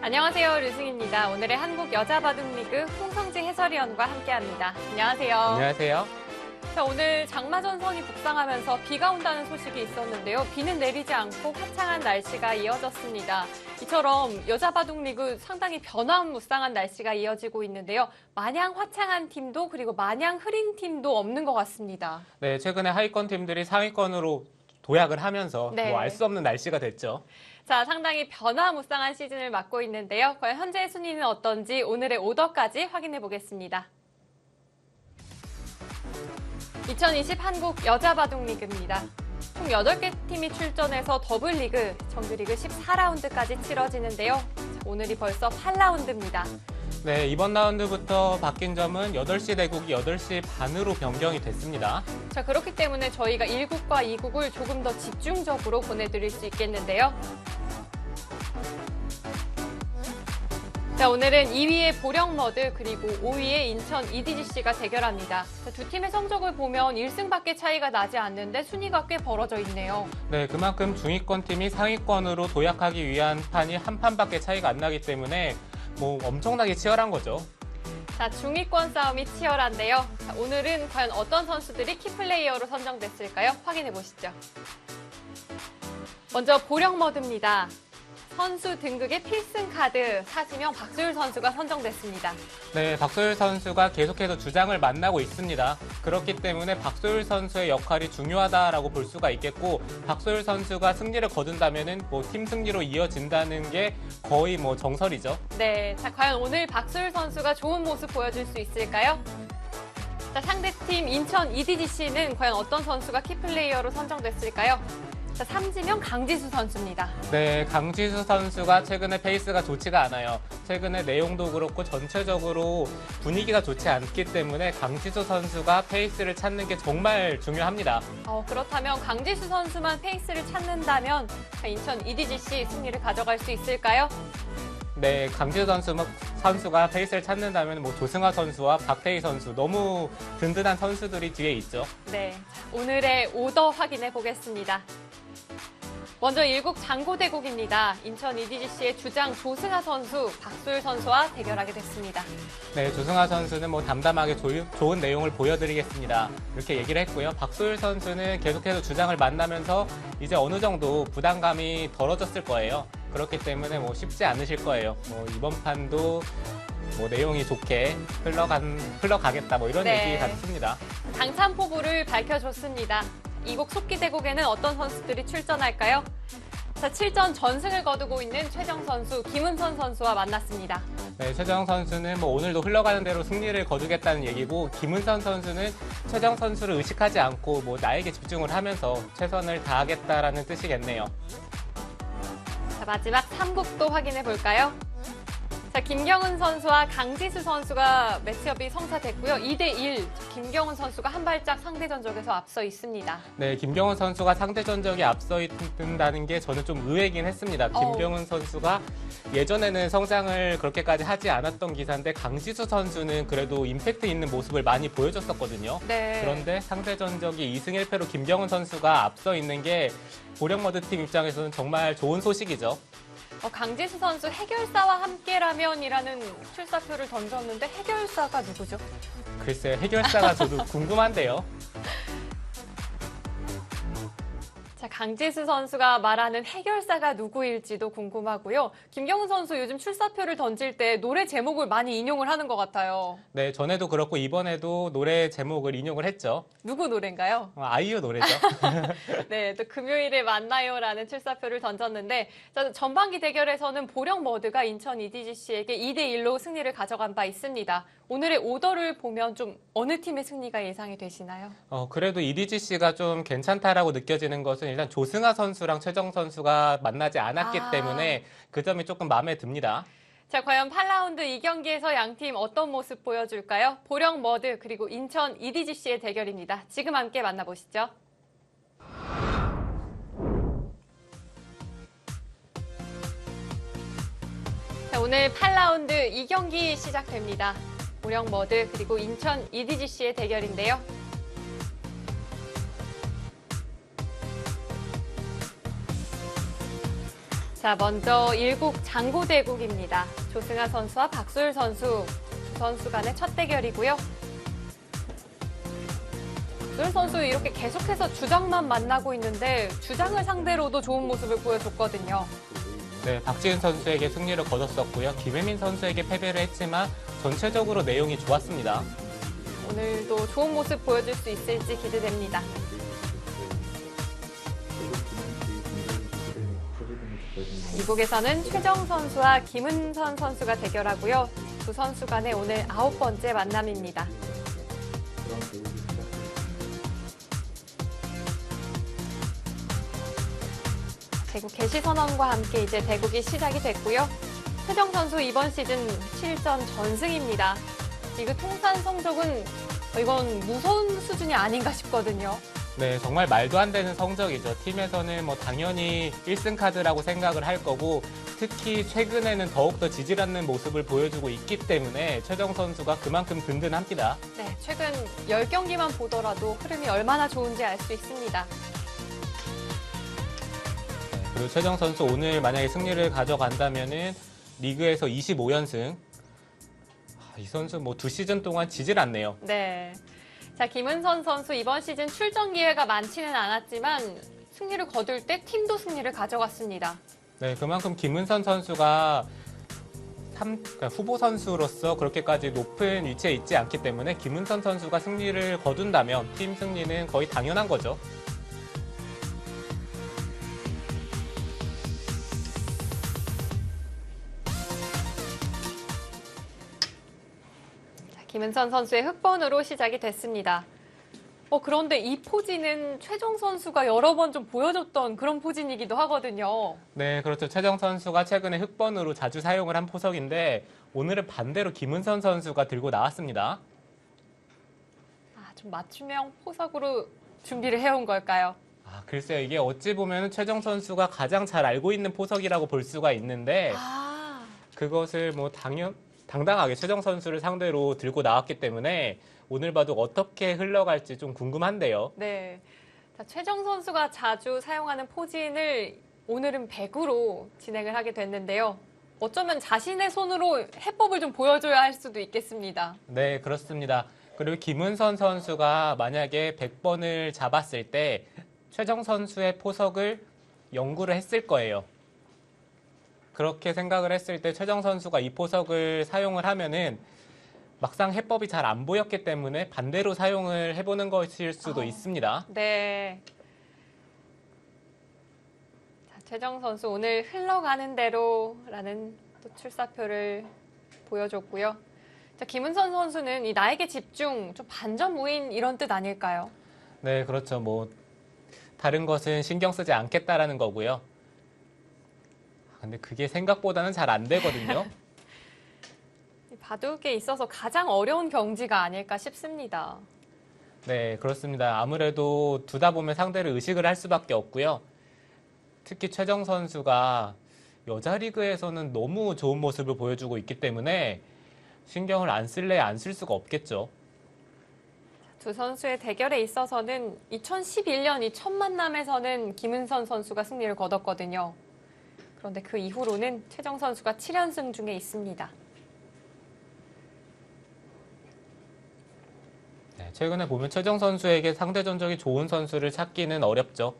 안녕하세요, 류승입니다. 오늘의 한국 여자바둑리그 홍성지 해설위원과 함께합니다. 안녕하세요. 안녕하세요. 자, 오늘 장마전선이 북상하면서 비가 온다는 소식이 있었는데요. 비는 내리지 않고 화창한 날씨가 이어졌습니다. 이처럼 여자바둑리그 상당히 변화무쌍한 날씨가 이어지고 있는데요. 마냥 화창한 팀도 그리고 마냥 흐린 팀도 없는 것 같습니다. 네, 최근에 하위권 팀들이 상위권으로 도약을 하면서 네. 알 수 없는 날씨가 됐죠. 자, 상당히 변화무쌍한 시즌을 맞고 있는데요. 과연 현재의 순위는 어떤지 오늘의 오더까지 확인해 보겠습니다. 2020 한국 여자바둑리그입니다. 총 8개 팀이 출전해서 더블리그, 정규리그 14라운드까지 치러지는데요. 자, 오늘이 벌써 8라운드입니다. 네, 이번 라운드부터 바뀐 점은 8시 대국이 8시 반으로 변경이 됐습니다. 자, 그렇기 때문에 저희가 1국과 2국을 조금 더 집중적으로 보내드릴 수 있겠는데요. 자, 오늘은 2위의 보령머드 그리고 5위의 인천 EDGC가 대결합니다. 자, 두 팀의 성적을 보면 1승밖에 차이가 나지 않는데 순위가 꽤 벌어져 있네요. 네, 그만큼 중위권 팀이 상위권으로 도약하기 위한 판이 한 판밖에 차이가 안 나기 때문에 엄청나게 치열한 거죠. 자, 중위권 싸움이 치열한데요. 자, 오늘은 과연 어떤 선수들이 키플레이어로 선정됐을까요? 확인해 보시죠. 먼저 보령머드입니다. 선수 등극의 필승 카드 사지명 박소율 선수가 선정됐습니다. 네, 박소율 선수가 계속해서 주장을 만나고 있습니다. 그렇기 때문에 박소율 선수의 역할이 중요하다라고 볼 수가 있겠고, 박소율 선수가 승리를 거둔다면은 팀 승리로 이어진다는 게 거의 정설이죠. 네, 자, 과연 오늘 박소율 선수가 좋은 모습 보여줄 수 있을까요? 자, 상대팀 인천 EDGC는 과연 어떤 선수가 키플레이어로 선정됐을까요? 자, 삼지명 강지수 선수입니다. 네, 강지수 선수가 최근에 페이스가 좋지가 않아요. 최근에 내용도 그렇고 전체적으로 분위기가 좋지 않기 때문에 강지수 선수가 페이스를 찾는 게 정말 중요합니다. 그렇다면 강지수 선수만 페이스를 찾는다면 인천 EDGC 승리를 가져갈 수 있을까요? 네, 강지수 선수가 페이스를 찾는다면 조승아 선수와 박태희 선수 너무 든든한 선수들이 뒤에 있죠. 네, 오늘의 오더 확인해 보겠습니다. 먼저 1국 장고대국입니다. 인천 EDGC의 주장 조승아 선수, 박소율 선수와 대결하게 됐습니다. 네, 조승아 선수는 담담하게 좋은 내용을 보여드리겠습니다. 이렇게 얘기를 했고요. 박소율 선수는 계속해서 주장을 만나면서 이제 어느 정도 부담감이 덜어졌을 거예요. 그렇기 때문에 쉽지 않으실 거예요. 이번 판도 내용이 좋게 흘러가겠다 이런 네. 얘기 같습니다. 당찬 포부를 밝혀줬습니다. 2국 속기대국에는 어떤 선수들이 출전할까요? 자, 7전 전승을 거두고 있는 최정 선수, 김은선 선수와 만났습니다. 네, 최정 선수는 오늘도 흘러가는 대로 승리를 거두겠다는 얘기고, 김은선 선수는 최정 선수를 의식하지 않고 나에게 집중을 하면서 최선을 다하겠다라는 뜻이겠네요. 자, 마지막 3국도 확인해 볼까요? 자, 김경은 선수와 강지수 선수가 매치업이 성사됐고요. 2대1, 김경은 선수가 한 발짝 상대 전적에서 앞서 있습니다. 네, 김경은 선수가 상대 전적에 앞서 있다는 게 저는 좀 의외이긴 했습니다. 김경은 선수가 예전에는 성장을 그렇게까지 하지 않았던 기사인데, 강지수 선수는 그래도 임팩트 있는 모습을 많이 보여줬었거든요. 네. 그런데 상대 전적이 2승 1패로 김경은 선수가 앞서 있는 게 보령머드 팀 입장에서는 정말 좋은 소식이죠. 강지수 선수 해결사와 함께라면이라는 출사표를 던졌는데 해결사가 누구죠? 글쎄, 해결사가 저도 궁금한데요. 자, 강지수 선수가 말하는 해결사가 누구일지도 궁금하고요. 김경은 선수 요즘 출사표를 던질 때 노래 제목을 많이 인용을 하는 것 같아요. 네, 전에도 그렇고 이번에도 노래 제목을 인용을 했죠. 누구 노래인가요? 아이유 노래죠. 네, 또 금요일에 만나요라는 출사표를 던졌는데, 자, 전반기 대결에서는 보령머드가 인천 EDGC에게 2대1로 승리를 가져간 바 있습니다. 오늘의 오더를 보면 좀 어느 팀의 승리가 예상이 되시나요? 그래도 EDGC가 좀 괜찮다라고 느껴지는 것은 일단 조승아 선수랑 최정 선수가 만나지 않았기 때문에 그 점이 조금 마음에 듭니다. 자, 과연 8라운드 이 경기에서 양팀 어떤 모습 보여줄까요? 보령머드 그리고 인천 EDGC의 대결입니다. 지금 함께 만나보시죠. 자, 오늘 8라운드 이 경기 시작됩니다. 보령머드 그리고 인천 EDGC의 대결인데요. 자, 먼저 1국 장고대국입니다. 조승아 선수와 박소율 선수, 두 선수 간의 첫 대결이고요. 박소율 선수 이렇게 계속해서 주장만 만나고 있는데 주장을 상대로도 좋은 모습을 보여줬거든요. 네, 박지은 선수에게 승리를 거뒀었고요. 김혜민 선수에게 패배를 했지만 전체적으로 내용이 좋았습니다. 오늘도 좋은 모습 보여줄 수 있을지 기대됩니다. 미국에서는 최정 선수와 김은선 선수가 대결하고요. 두 선수 간의 오늘 9번째 만남입니다. 대국 개시 선언과 함께 이제 대국이 시작이 됐고요. 최정 선수 이번 시즌 7전 전승입니다. 리그 통산 성적은 이건 무서운 수준이 아닌가 싶거든요. 네, 정말 말도 안 되는 성적이죠. 팀에서는 뭐 당연히 1승 카드라고 생각을 할 거고 특히 최근에는 더욱더 지질 않는 모습을 보여주고 있기 때문에 최정 선수가 그만큼 든든합니다. 네, 최근 10경기만 보더라도 흐름이 얼마나 좋은지 알 수 있습니다. 그리고 최정 선수 오늘 만약에 승리를 가져간다면은 리그에서 25연승. 이 선수 뭐 2시즌 동안 지질 않네요. 네. 자, 김은선 선수 이번 시즌 출전 기회가 많지는 않았지만 승리를 거둘 때 팀도 승리를 가져갔습니다. 네, 그만큼 김은선 선수가 그러니까 후보 선수로서 그렇게까지 높은 위치에 있지 않기 때문에 김은선 선수가 승리를 거둔다면 팀 승리는 거의 당연한 거죠. 김은선 선수의 흑번으로 시작이 됐습니다. 그런데 이 포진은 최정 선수가 여러 번 좀 보여줬던 그런 포진이기도 하거든요. 네, 그렇죠. 최정 선수가 최근에 흑번으로 자주 사용을 한 포석인데 오늘은 반대로 김은선 선수가 들고 나왔습니다. 좀 맞춤형 포석으로 준비를 해온 걸까요? 글쎄요. 이게 어찌 보면 최정 선수가 가장 잘 알고 있는 포석이라고 볼 수가 있는데 그것을 뭐 당당하게 최정 선수를 상대로 들고 나왔기 때문에 오늘 봐도 어떻게 흘러갈지 좀 궁금한데요. 네. 자, 최정 선수가 자주 사용하는 포진을 오늘은 100으로 진행을 하게 됐는데요. 어쩌면 자신의 손으로 해법을 좀 보여줘야 할 수도 있겠습니다. 네, 그렇습니다. 그리고 김은선 선수가 만약에 100번을 잡았을 때 최정 선수의 포석을 연구를 했을 거예요. 그렇게 생각을 했을 때 최정 선수가 이 포석을 사용을 하면은 막상 해법이 잘 안 보였기 때문에 반대로 사용을 해보는 것일 수도 있습니다. 네. 자, 최정 선수 오늘 흘러가는 대로라는 또 출사표를 보여줬고요. 자, 김은선 선수는 이 나에게 집중, 좀 반전무인 이런 뜻 아닐까요? 네, 그렇죠. 뭐 다른 것은 신경 쓰지 않겠다라는 거고요. 근데 그게 생각보다는 잘 안 되거든요. 바둑에 있어서 가장 어려운 경지가 아닐까 싶습니다. 네, 그렇습니다. 아무래도 두다 보면 상대를 의식을 할 수밖에 없고요. 특히 최정 선수가 여자 리그에서는 너무 좋은 모습을 보여주고 있기 때문에 신경을 안 쓸래 안 쓸 수가 없겠죠. 두 선수의 대결에 있어서는 2011년 이 첫 만남에서는 김은선 선수가 승리를 거뒀거든요. 그런데 그 이후로는 최정 선수가 7연승 중에 있습니다. 네, 최근에 보면 최정 선수에게 상대 전적이 좋은 선수를 찾기는 어렵죠.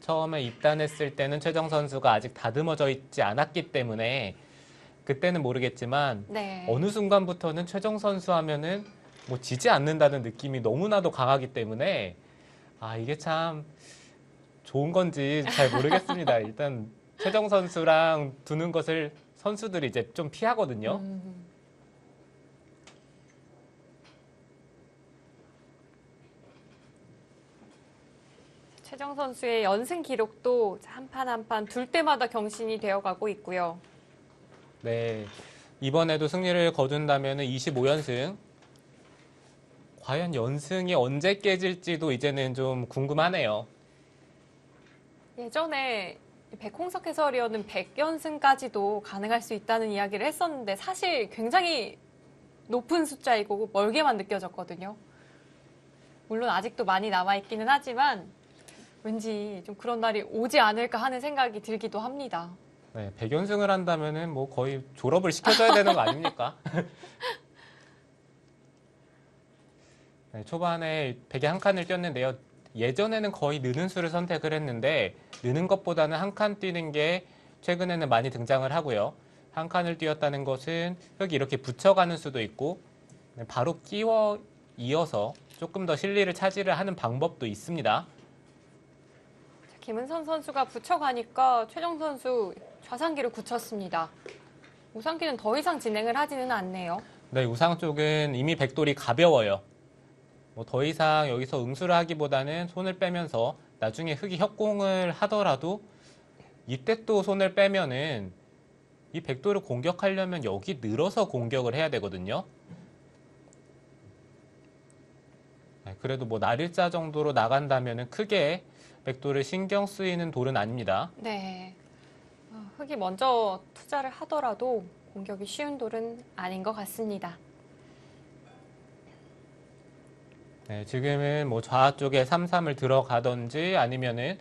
처음에 입단했을 때는 최정 선수가 아직 다듬어져 있지 않았기 때문에 그때는 모르겠지만 네. 어느 순간부터는 최정 선수 하면은 뭐 지지 않는다는 느낌이 너무나도 강하기 때문에 이게 참 좋은 건지 잘 모르겠습니다. 일단 최정 선수랑 두는 것을 선수들이 이제 좀 피하거든요. 최정 선수의 연승 기록도 한 판 한 판 둘 때마다 경신이 되어가고 있고요. 네, 이번에도 승리를 거둔다면 25연승. 과연 연승이 언제 깨질지도 이제는 좀 궁금하네요. 예전에 백홍석 해설위원은 100연승까지도 가능할 수 있다는 이야기를 했었는데 사실 굉장히 높은 숫자이고 멀게만 느껴졌거든요. 물론 아직도 많이 남아있기는 하지만 왠지 좀 그런 날이 오지 않을까 하는 생각이 들기도 합니다. 네, 100연승을 한다면은 뭐 거의 졸업을 시켜줘야 되는 거 아닙니까? 네, 초반에 100에 한 칸을 뛰었는데요. 예전에는 거의 느는 수를 선택을 했는데 느는 것보다는 한 칸 뛰는 게 최근에는 많이 등장을 하고요. 한 칸을 뛰었다는 것은 흙이 이렇게 붙여가는 수도 있고 네, 바로 끼워 이어서 조금 더 실리를 차지를 하는 방법도 있습니다. 김은선 선수가 붙여가니까 최정 선수 좌상기를 굳혔습니다. 우상기는 더 이상 진행을 하지는 않네요. 네, 우상 쪽은 이미 백돌이 가벼워요. 뭐 더 이상 여기서 응수를 하기보다는 손을 빼면서 나중에 흙이 협공을 하더라도 이때 또 손을 빼면은 이 백돌을 공격하려면 여기 늘어서 공격을 해야 되거든요. 네, 그래도 뭐 날일자 정도로 나간다면은 크게 백돌을 신경 쓰이는 돌은 아닙니다. 네. 흙이 먼저 투자를 하더라도 공격이 쉬운 돌은 아닌 것 같습니다. 네, 지금은 뭐 좌 쪽에 3-3을 들어가든지 아니면은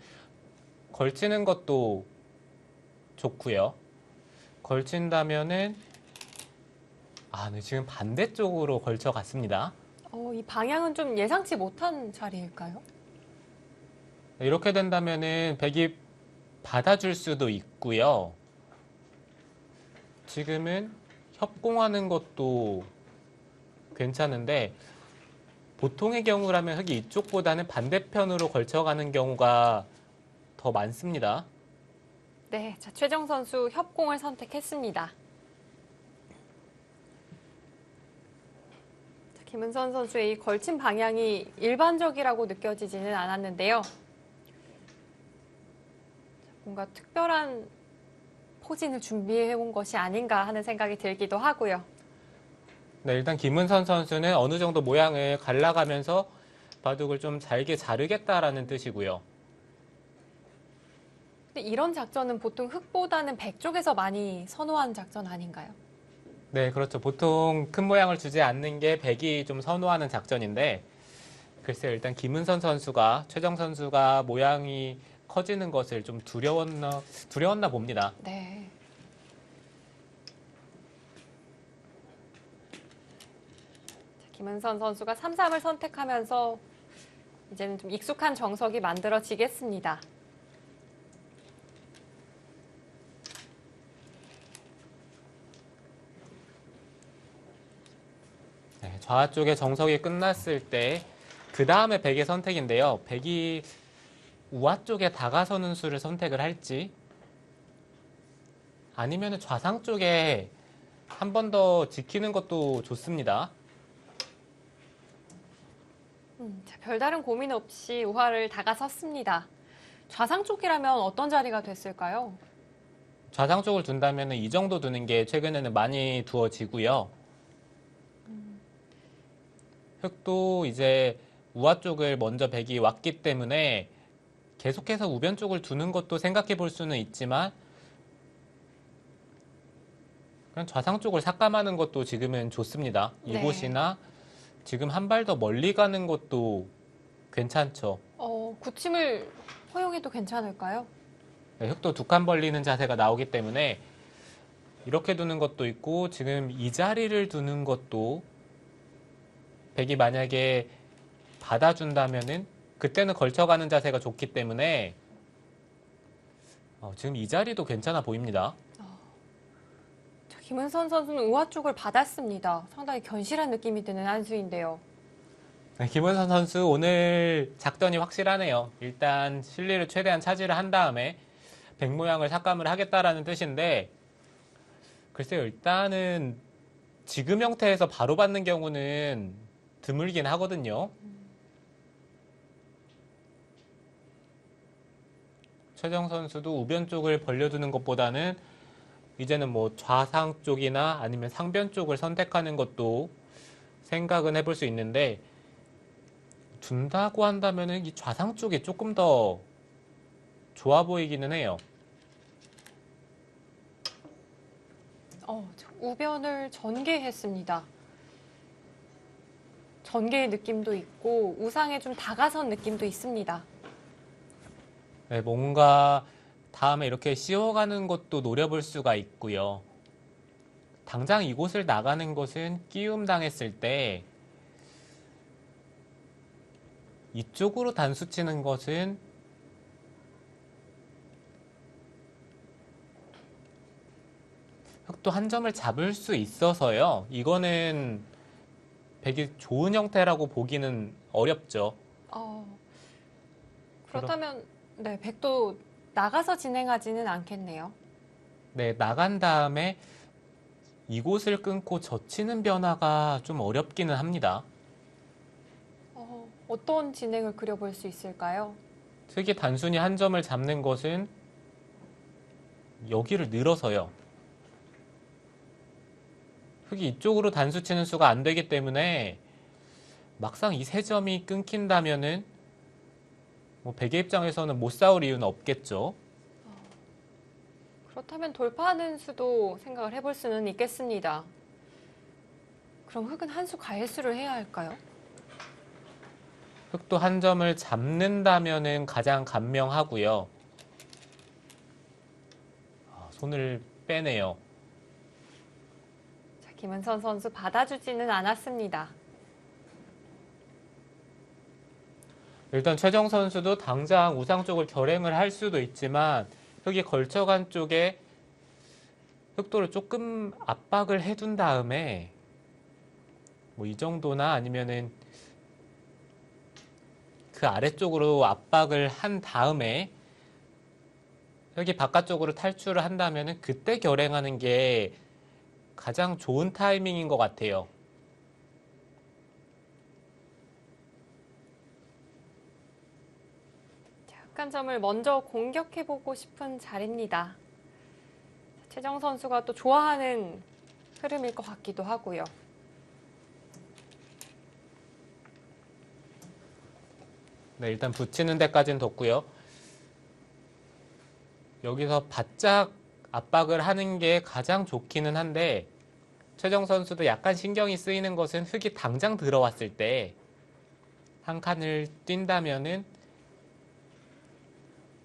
걸치는 것도 좋고요. 걸친다면은 네, 지금 반대쪽으로 걸쳐 갔습니다. 이 방향은 좀 예상치 못한 자리일까요? 이렇게 된다면은 백이 받아줄 수도 있고요. 지금은 협공하는 것도 괜찮은데 보통의 경우라면 흙이 이쪽보다는 반대편으로 걸쳐가는 경우가 더 많습니다. 네, 자, 최정 선수 협공을 선택했습니다. 자, 김은선 선수의 이 걸친 방향이 일반적이라고 느껴지지는 않았는데요. 자, 뭔가 특별한 포진을 준비해 온 것이 아닌가 하는 생각이 들기도 하고요. 네, 일단 김은선 선수는 어느 정도 모양을 갈라가면서 바둑을 좀 잘게 자르겠다라는 뜻이고요. 근데 이런 작전은 보통 흙보다는 백 쪽에서 많이 선호한 작전 아닌가요? 네, 그렇죠. 보통 큰 모양을 주지 않는 게 백이 좀 선호하는 작전인데 글쎄요, 일단 김은선 선수가 최정 선수가 모양이 커지는 것을 좀 두려웠나 봅니다. 네. 자, 김은선 선수가 3-3을 선택하면서 이제는 좀 익숙한 정석이 만들어지겠습니다. 네, 좌 쪽의 정석이 끝났을 때 그 다음에 백의 선택인데요. 백이 우하 쪽에 다가서는 수를 선택을 할지 아니면 좌상 쪽에 한 번 더 지키는 것도 좋습니다. 자, 별다른 고민 없이 우하를 다가섰습니다. 좌상 쪽이라면 어떤 자리가 됐을까요? 좌상 쪽을 둔다면 이 정도 두는 게 최근에는 많이 두어지고요. 흙도 이제 우하 쪽을 먼저 백이 왔기 때문에 계속해서 우변 쪽을 두는 것도 생각해 볼 수는 있지만 그냥 좌상 쪽을 삭감하는 것도 지금은 좋습니다. 네. 이곳이나 지금 한 발 더 멀리 가는 것도 괜찮죠. 굳힘을 허용해도 괜찮을까요? 네, 흙도 두 칸 벌리는 자세가 나오기 때문에 이렇게 두는 것도 있고 지금 이 자리를 두는 것도 백이 만약에 받아준다면은 그때는 걸쳐가는 자세가 좋기 때문에 지금 이 자리도 괜찮아 보입니다. 자, 김은선 선수는 우하 쪽을 받았습니다. 상당히 견실한 느낌이 드는 한 수인데요. 네, 김은선 선수 오늘 작전이 확실하네요. 일단 실리를 최대한 차지를 한 다음에 백 모양을 삭감을 하겠다라는 뜻인데 글쎄요, 일단은 지금 형태에서 바로 받는 경우는 드물긴 하거든요. 최정 선수도 우변 쪽을 벌려두는 것보다는 이제는 뭐 좌상 쪽이나 아니면 상변 쪽을 선택하는 것도 생각은 해볼 수 있는데 둔다고 한다면은 이 좌상 쪽이 조금 더 좋아 보이기는 해요. 우변을 전개했습니다. 전개의 느낌도 있고 우상에 좀 다가선 느낌도 있습니다. 네, 뭔가 다음에 이렇게 씌워가는 것도 노려볼 수가 있고요. 당장 이곳을 나가는 것은 끼움 당했을 때 이쪽으로 단수 치는 것은 흑도 한 점을 잡을 수 있어서요. 이거는 백이 좋은 형태라고 보기는 어렵죠. 어, 그렇다면 네, 백도 나가서 진행하지는 않겠네요. 네, 나간 다음에 이곳을 끊고 젖히는 변화가 좀 어렵기는 합니다. 어떤 진행을 그려볼 수 있을까요? 특히 단순히 한 점을 잡는 것은 여기를 늘어서요. 흑이 이쪽으로 단수 치는 수가 안 되기 때문에 막상 이 세 점이 끊긴다면은 뭐 백의 입장에서는 못 싸울 이유는 없겠죠. 그렇다면 돌파하는 수도 생각을 해볼 수는 있겠습니다. 그럼 흑은 한 수 가해수를 해야 할까요? 흑도 한 점을 잡는다면은 가장 간명하고요. 손을 빼네요. 자, 김은선 선수 받아주지는 않았습니다. 일단 최정 선수도 당장 우상 쪽을 결행을 할 수도 있지만 흑이 걸쳐간 쪽에 흑도를 조금 압박을 해둔 다음에 뭐 이 정도나 아니면은 그 아래쪽으로 압박을 한 다음에 흑이 바깥쪽으로 탈출을 한다면은 그때 결행하는 게 가장 좋은 타이밍인 것 같아요. 한 점을 먼저 공격해보고 싶은 자리입니다. 최정 선수가 또 좋아하는 흐름일 것 같기도 하고요. 네, 일단 붙이는 데까지는 뒀고요. 여기서 바짝 압박을 하는 게 가장 좋기는 한데 최정 선수도 약간 신경이 쓰이는 것은 흑이 당장 들어왔을 때 한 칸을 뛴다면은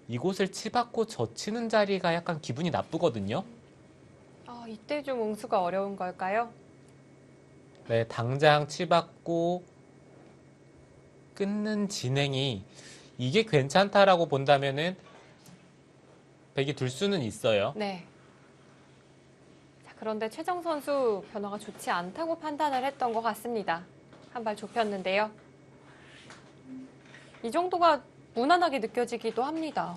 이곳을 치받고 젖히는 자리가 약간 기분이 나쁘거든요. 이때 좀 응수가 어려운 걸까요? 네, 당장 치받고 끊는 진행이 이게 괜찮다라고 본다면은 백이 둘 수는 있어요. 네. 자, 그런데 최정 선수 변화가 좋지 않다고 판단을 했던 것 같습니다. 한 발 좁혔는데요. 이 정도가 무난하게 느껴지기도 합니다.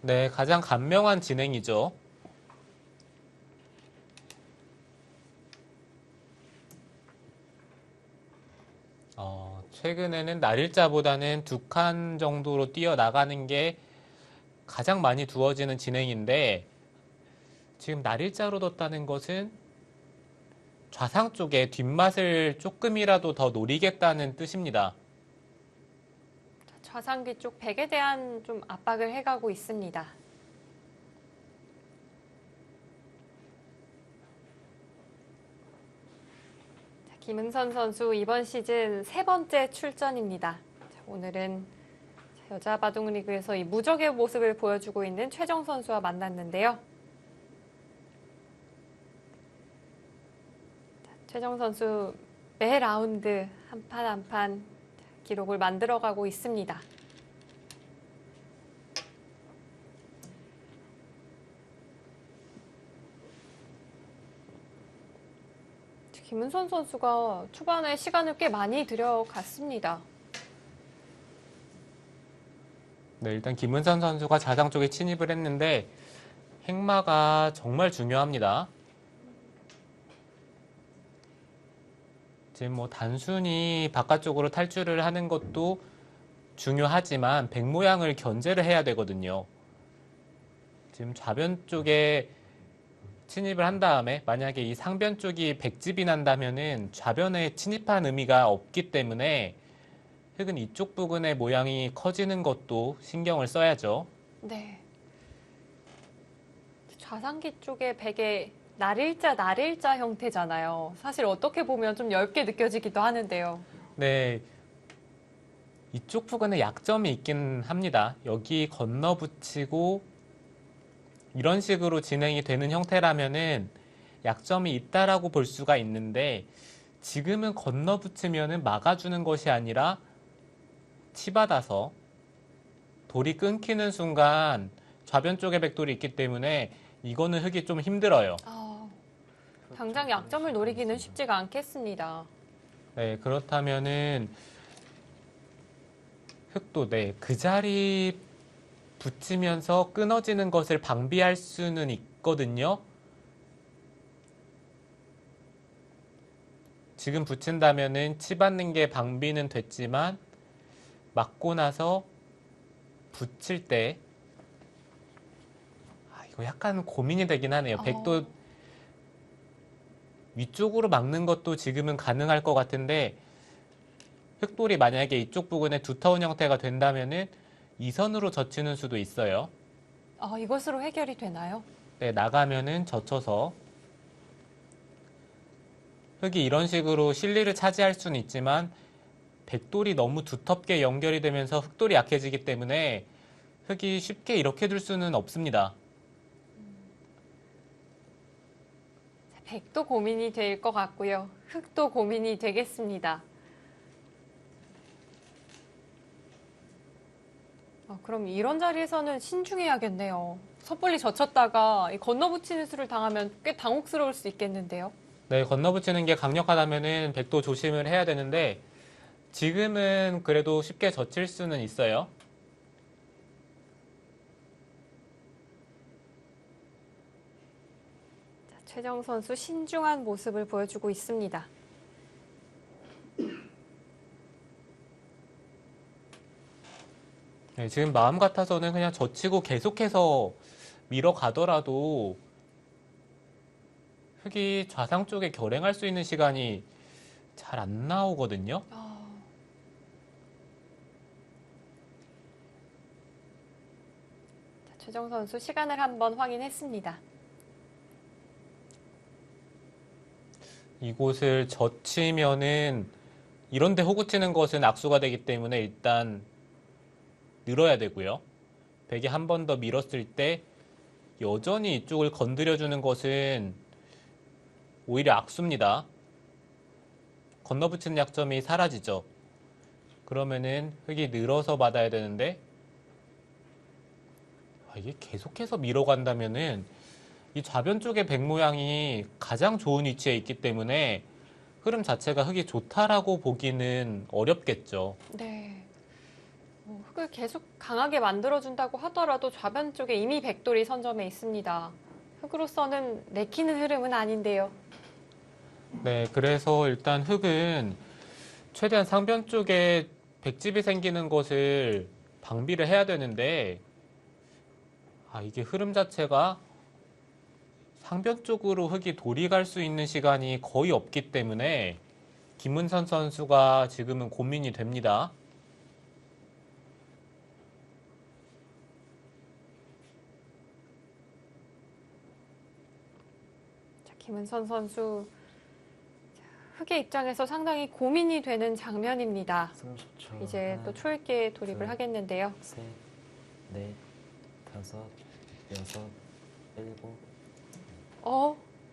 네, 가장 간명한 진행이죠. 최근에는 날일자보다는 두 칸 정도로 뛰어나가는 게 가장 많이 두어지는 진행인데 지금 날일자로 뒀다는 것은 좌상 쪽에 뒷맛을 조금이라도 더 노리겠다는 뜻입니다. 좌상기 쪽 백에 대한 좀 압박을 해가고 있습니다. 자, 김은선 선수 이번 시즌 세 번째 출전입니다. 자, 오늘은 여자 바둑 리그에서 이 무적의 모습을 보여주고 있는 최정 선수와 만났는데요. 자, 최정 선수 매 라운드 한 판 한 판 기록을 만들어가고 있습니다. 김은선 선수가 초반에 시간을 꽤 많이 들여갔습니다. 네, 일단 김은선 선수가 좌상 쪽에 침입을 했는데 행마가 정말 중요합니다. 지금 뭐 단순히 바깥쪽으로 탈출을 하는 것도 중요하지만 백 모양을 견제를 해야 되거든요. 지금 좌변 쪽에 침입을 한 다음에 만약에 이 상변 쪽이 백집이 난다면은 좌변에 침입한 의미가 없기 때문에 흑은 이쪽 부분의 모양이 커지는 것도 신경을 써야죠. 네. 좌상기 쪽에 백의 날일자 형태잖아요. 사실 어떻게 보면 좀 얇게 느껴지기도 하는데요. 네. 이쪽 부근에 약점이 있긴 합니다. 여기 건너붙이고 이런 식으로 진행이 되는 형태라면은 약점이 있다라고 볼 수가 있는데 지금은 건너붙이면은 막아주는 것이 아니라 치받아서 돌이 끊기는 순간 좌변 쪽에 백돌이 있기 때문에 이거는 흙이 좀 힘들어요. 당장 약점을 노리기는 쉽지가 않겠습니다. 네, 그렇다면은 흙도 그 자리 붙이면서 끊어지는 것을 방비할 수는 있거든요. 지금 붙인다면은 치받는 게 방비는 됐지만 맞고 나서 붙일 때 이거 약간 고민이 되긴 하네요. 백도 위쪽으로 막는 것도 지금은 가능할 것 같은데 흙돌이 만약에 이쪽 부분에 두터운 형태가 된다면은 이선으로 젖히는 수도 있어요. 이것으로 해결이 되나요? 네, 나가면은 젖혀서 흙이 이런 식으로 실리를 차지할 수는 있지만 백돌이 너무 두텁게 연결이 되면서 흙돌이 약해지기 때문에 흙이 쉽게 이렇게 둘 수는 없습니다. 백도 고민이 될 것 같고요. 흙도 고민이 되겠습니다. 그럼 이런 자리에서는 신중해야겠네요. 섣불리 젖혔다가 건너붙이는 수를 당하면 꽤 당혹스러울 수 있겠는데요. 네, 건너붙이는 게 강력하다면은 백도 조심을 해야 되는데 지금은 그래도 쉽게 젖힐 수는 있어요. 최정 선수 신중한 모습을 보여주고 있습니다. 네, 지금 마음 같아서는 그냥 젖히고 계속해서 밀어가더라도 흙이 좌상 쪽에 결행할 수 있는 시간이 잘 안 나오거든요. 최정 선수 시간을 한번 확인했습니다. 이곳을 젖히면은 이런데 호구 치는 것은 악수가 되기 때문에 일단 늘어야 되고요. 백이 한 번 더 밀었을 때 여전히 이쪽을 건드려주는 것은 오히려 악수입니다. 건너붙이는 약점이 사라지죠. 그러면은 흙이 늘어서 받아야 되는데 이게 계속해서 밀어간다면은 이 좌변 쪽의 백 모양이 가장 좋은 위치에 있기 때문에 흐름 자체가 흙이 좋다라고 보기는 어렵겠죠. 네. 흙을 계속 강하게 만들어준다고 하더라도 좌변 쪽에 이미 백돌이 선점해 있습니다. 흙으로서는 내키는 흐름은 아닌데요. 네, 그래서 일단 흙은 최대한 상변 쪽에 백집이 생기는 것을 방비를 해야 되는데 이게 흐름 자체가 상변 쪽으로 흙이 돌이 갈 수 있는 시간이 거의 없기 때문에 김은선 선수가 지금은 고민이 됩니다. 김은선 선수 흙의 입장에서 상당히 고민이 되는 장면입니다. 30초. 이제 또 초읽기에 돌입을 하겠는데요. 셋, 넷, 다섯, 여섯, 일곱.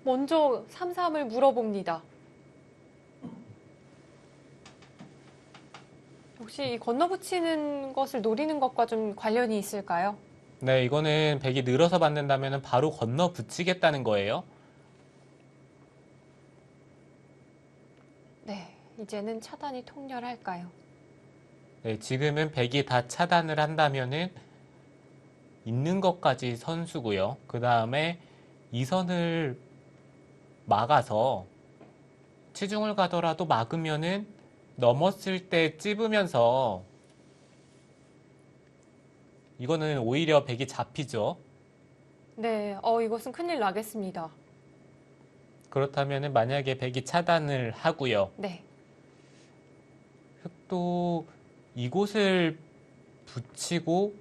먼저 3-3을 물어봅니다. 혹시 이 건너붙이는 것을 노리는 것과 좀 관련이 있을까요? 네, 이거는 백이 늘어서 받는다면 바로 건너 붙이겠다는 거예요. 네, 이제는 차단이 통렬할까요? 네, 지금은 백이 다 차단을 한다면은 있는 것까지 선수고요. 그 다음에 이 선을 막아서 치중을 가더라도 막으면은 넘었을 때 찝으면서 이거는 오히려 백이 잡히죠. 네, 이것은 큰일 나겠습니다. 그렇다면은 만약에 백이 차단을 하고요. 네, 흙도 이곳을 붙이고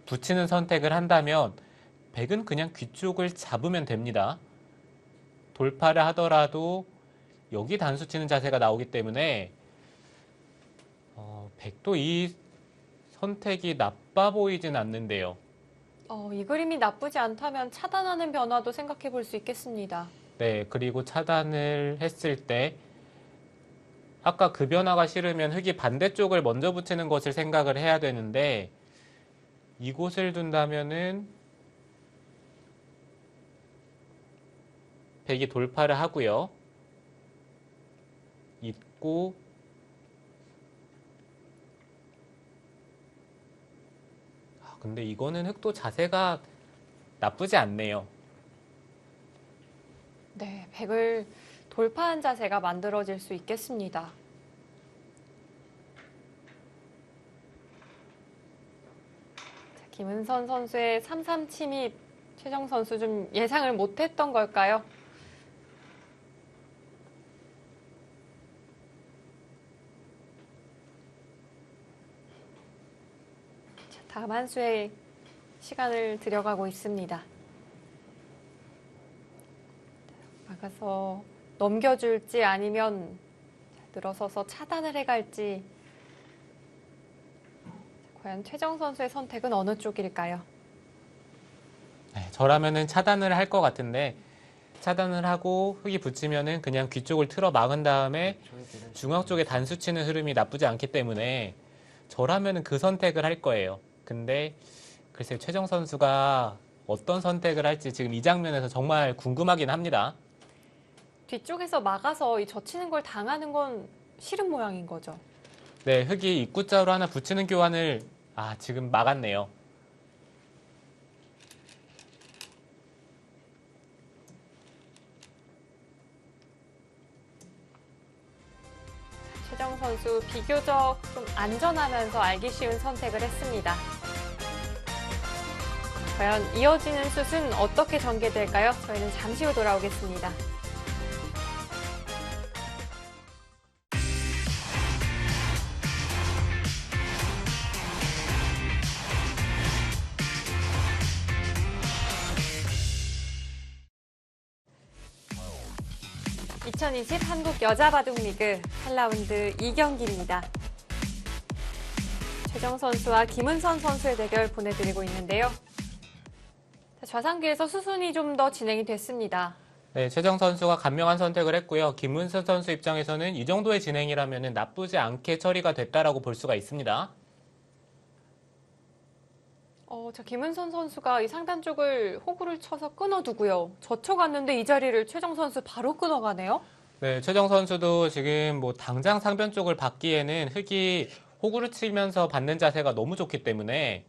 붙이는 선택을 한다면 백은 그냥 귀 쪽을 잡으면 됩니다. 돌파를 하더라도 여기 단수 치는 자세가 나오기 때문에 백도 이 선택이 나빠 보이진 않는데요. 이 그림이 나쁘지 않다면 차단하는 변화도 생각해 볼 수 있겠습니다. 네, 그리고 차단을 했을 때 아까 그 변화가 싫으면 흙이 반대쪽을 먼저 붙이는 것을 생각을 해야 되는데 이곳을 둔다면은 백이 돌파를 하고요. 있고 근데 이거는 흙도 자세가 나쁘지 않네요. 네, 백을 돌파한 자세가 만들어질 수 있겠습니다. 자, 김은선 선수의 3-3 침입, 최정 선수 좀 예상을 못했던 걸까요? 자, 다음 한 수의 시간을 들여가고 있습니다. 막아서 넘겨줄지 아니면 늘어서서 차단을 해갈지 과연 최정 선수의 선택은 어느 쪽일까요? 네, 저라면은 차단을 할 것 같은데 차단을 하고 흙이 붙이면은 그냥 귀 쪽을 틀어 막은 다음에 중앙 쪽에 단수 치는 흐름이 나쁘지 않기 때문에 저라면은 그 선택을 할 거예요. 근데 글쎄 최정 선수가 어떤 선택을 할지 지금 이 장면에서 정말 궁금하긴 합니다. 뒤쪽에서 막아서 이 젖히는 걸 당하는 건 싫은 모양인 거죠. 네, 흙이 입구자로 하나 붙이는 교환을 지금 막았네요. 최정 선수 비교적 좀 안전하면서 알기 쉬운 선택을 했습니다. 과연 이어지는 슛은 어떻게 전개될까요? 저희는 잠시 후 돌아오겠습니다. (2020) 한국 여자바둑리그 8라운드 2경기입니다. 최정 선수와 김은선 선수의 대결 보내드리고 있는데요. 좌상기에서 수순이 좀 더 진행이 됐습니다. 네, 최정 선수가 간명한 선택을 했고요. 김은선 선수 입장에서는 이 정도의 진행이라면 나쁘지 않게 처리가 됐다라고 볼 수가 있습니다. 김은선 선수가 이 상단 쪽을 호구를 쳐서 끊어두고요. 젖혀갔는데 이 자리를 최정 선수 바로 끊어가네요. 네, 최정 선수도 지금 당장 상변 쪽을 받기에는 흙이 호구를 치면서 받는 자세가 너무 좋기 때문에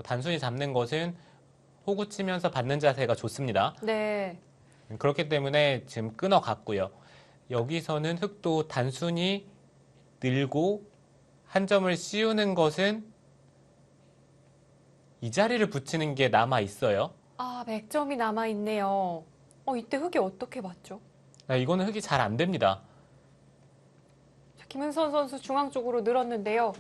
단순히 잡는 것은 호구 치면서 받는 자세가 좋습니다. 네. 그렇기 때문에 지금 끊어갔고요. 여기서는 흙도 단순히 늘고 한 점을 씌우는 것은 이 자리를 붙이는 게 남아 있어요. 맥점이 남아있네요. 이때 흙이 어떻게 맞죠? 이거는 흙이 잘 안 됩니다. 김은선 선수 중앙 쪽으로 늘었는데요.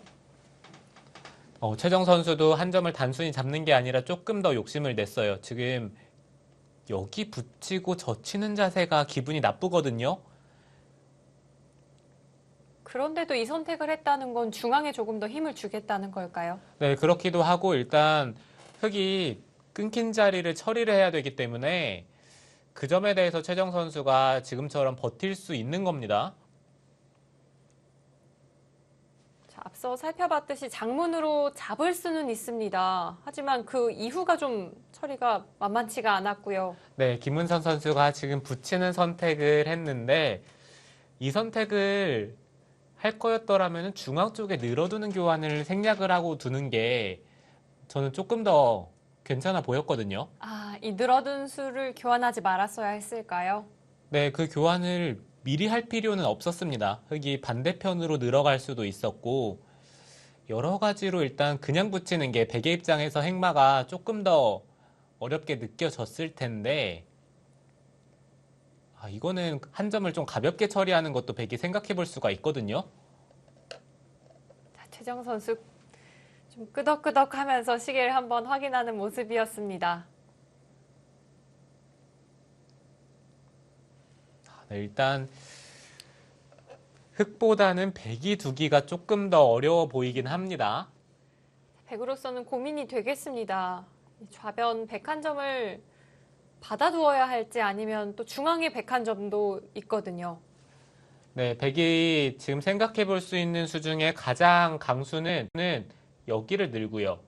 최정 선수도 한 점을 단순히 잡는 게 아니라 조금 더 욕심을 냈어요. 지금 여기 붙이고 젖히는 자세가 기분이 나쁘거든요. 그런데도 이 선택을 했다는 건 중앙에 조금 더 힘을 주겠다는 걸까요? 네, 그렇기도 하고 일단 흙이 끊긴 자리를 처리를 해야 되기 때문에 그 점에 대해서 최정 선수가 지금처럼 버틸 수 있는 겁니다. 자, 앞서 살펴봤듯이 장문으로 잡을 수는 있습니다. 하지만 그 이후가 좀 처리가 만만치가 않았고요. 네, 김은선 선수가 지금 붙이는 선택을 했는데 이 선택을 할 거였더라면 중앙 쪽에 늘어두는 교환을 생략을 하고 두는 게 저는 조금 더 괜찮아 보였거든요. 이 늘어든 수를 교환하지 말았어야 했을까요? 네, 그 교환을 미리 할 필요는 없었습니다. 흙이 반대편으로 늘어갈 수도 있었고 여러 가지로 일단 그냥 붙이는 게 백의 입장에서 행마가 조금 더 어렵게 느껴졌을 텐데 이거는 한 점을 좀 가볍게 처리하는 것도 백이 생각해 볼 수가 있거든요. 자, 최정 선수 좀 끄덕끄덕하면서 시계를 한번 확인하는 모습이었습니다. 네, 일단 흑보다는 백이 두기가 조금 더 어려워 보이긴 합니다. 백으로서는 고민이 되겠습니다. 이 좌변 101점을 받아두어야 할지 아니면 또 중앙에 101점도 있거든요. 네, 백이 지금 생각해 볼 수 있는 수 중에 가장 강수는 여기를 늘고요.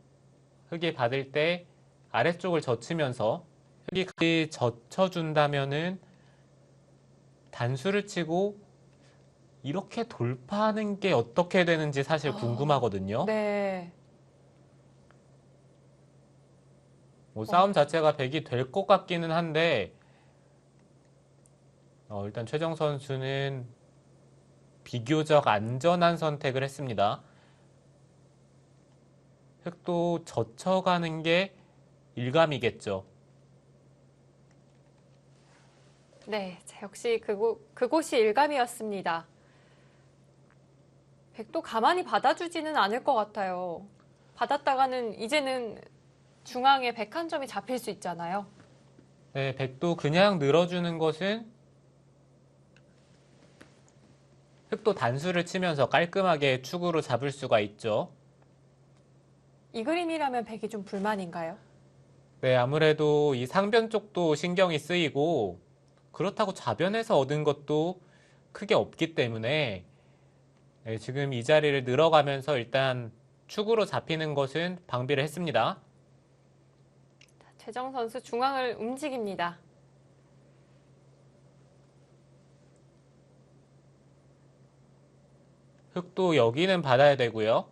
흑이 받을 때 아래쪽을 젖히면서 흑이 젖혀준다면은 단수를 치고 이렇게 돌파하는 게 어떻게 되는지 사실 궁금하거든요. 네. 뭐 싸움 자체가 백이 될 것 같기는 한데 일단 최정 선수는 비교적 안전한 선택을 했습니다. 흑도 젖혀가는 게 일감이겠죠. 네, 자, 역시 그곳이 일감이었습니다. 백도 가만히 받아주지는 않을 것 같아요. 받았다가는 이제는 중앙에 101점이 잡힐 수 있잖아요. 네, 백도 그냥 늘어주는 것은 흑도 단수를 치면서 깔끔하게 축으로 잡을 수가 있죠. 이 그림이라면 백이 좀 불만인가요? 네, 아무래도 이 상변 쪽도 신경이 쓰이고 그렇다고 좌변에서 얻은 것도 크게 없기 때문에 네, 지금 이 자리를 늘어가면서 일단 축으로 잡히는 것은 방비를 했습니다. 최정 선수 중앙을 움직입니다. 흑도 여기는 받아야 되고요.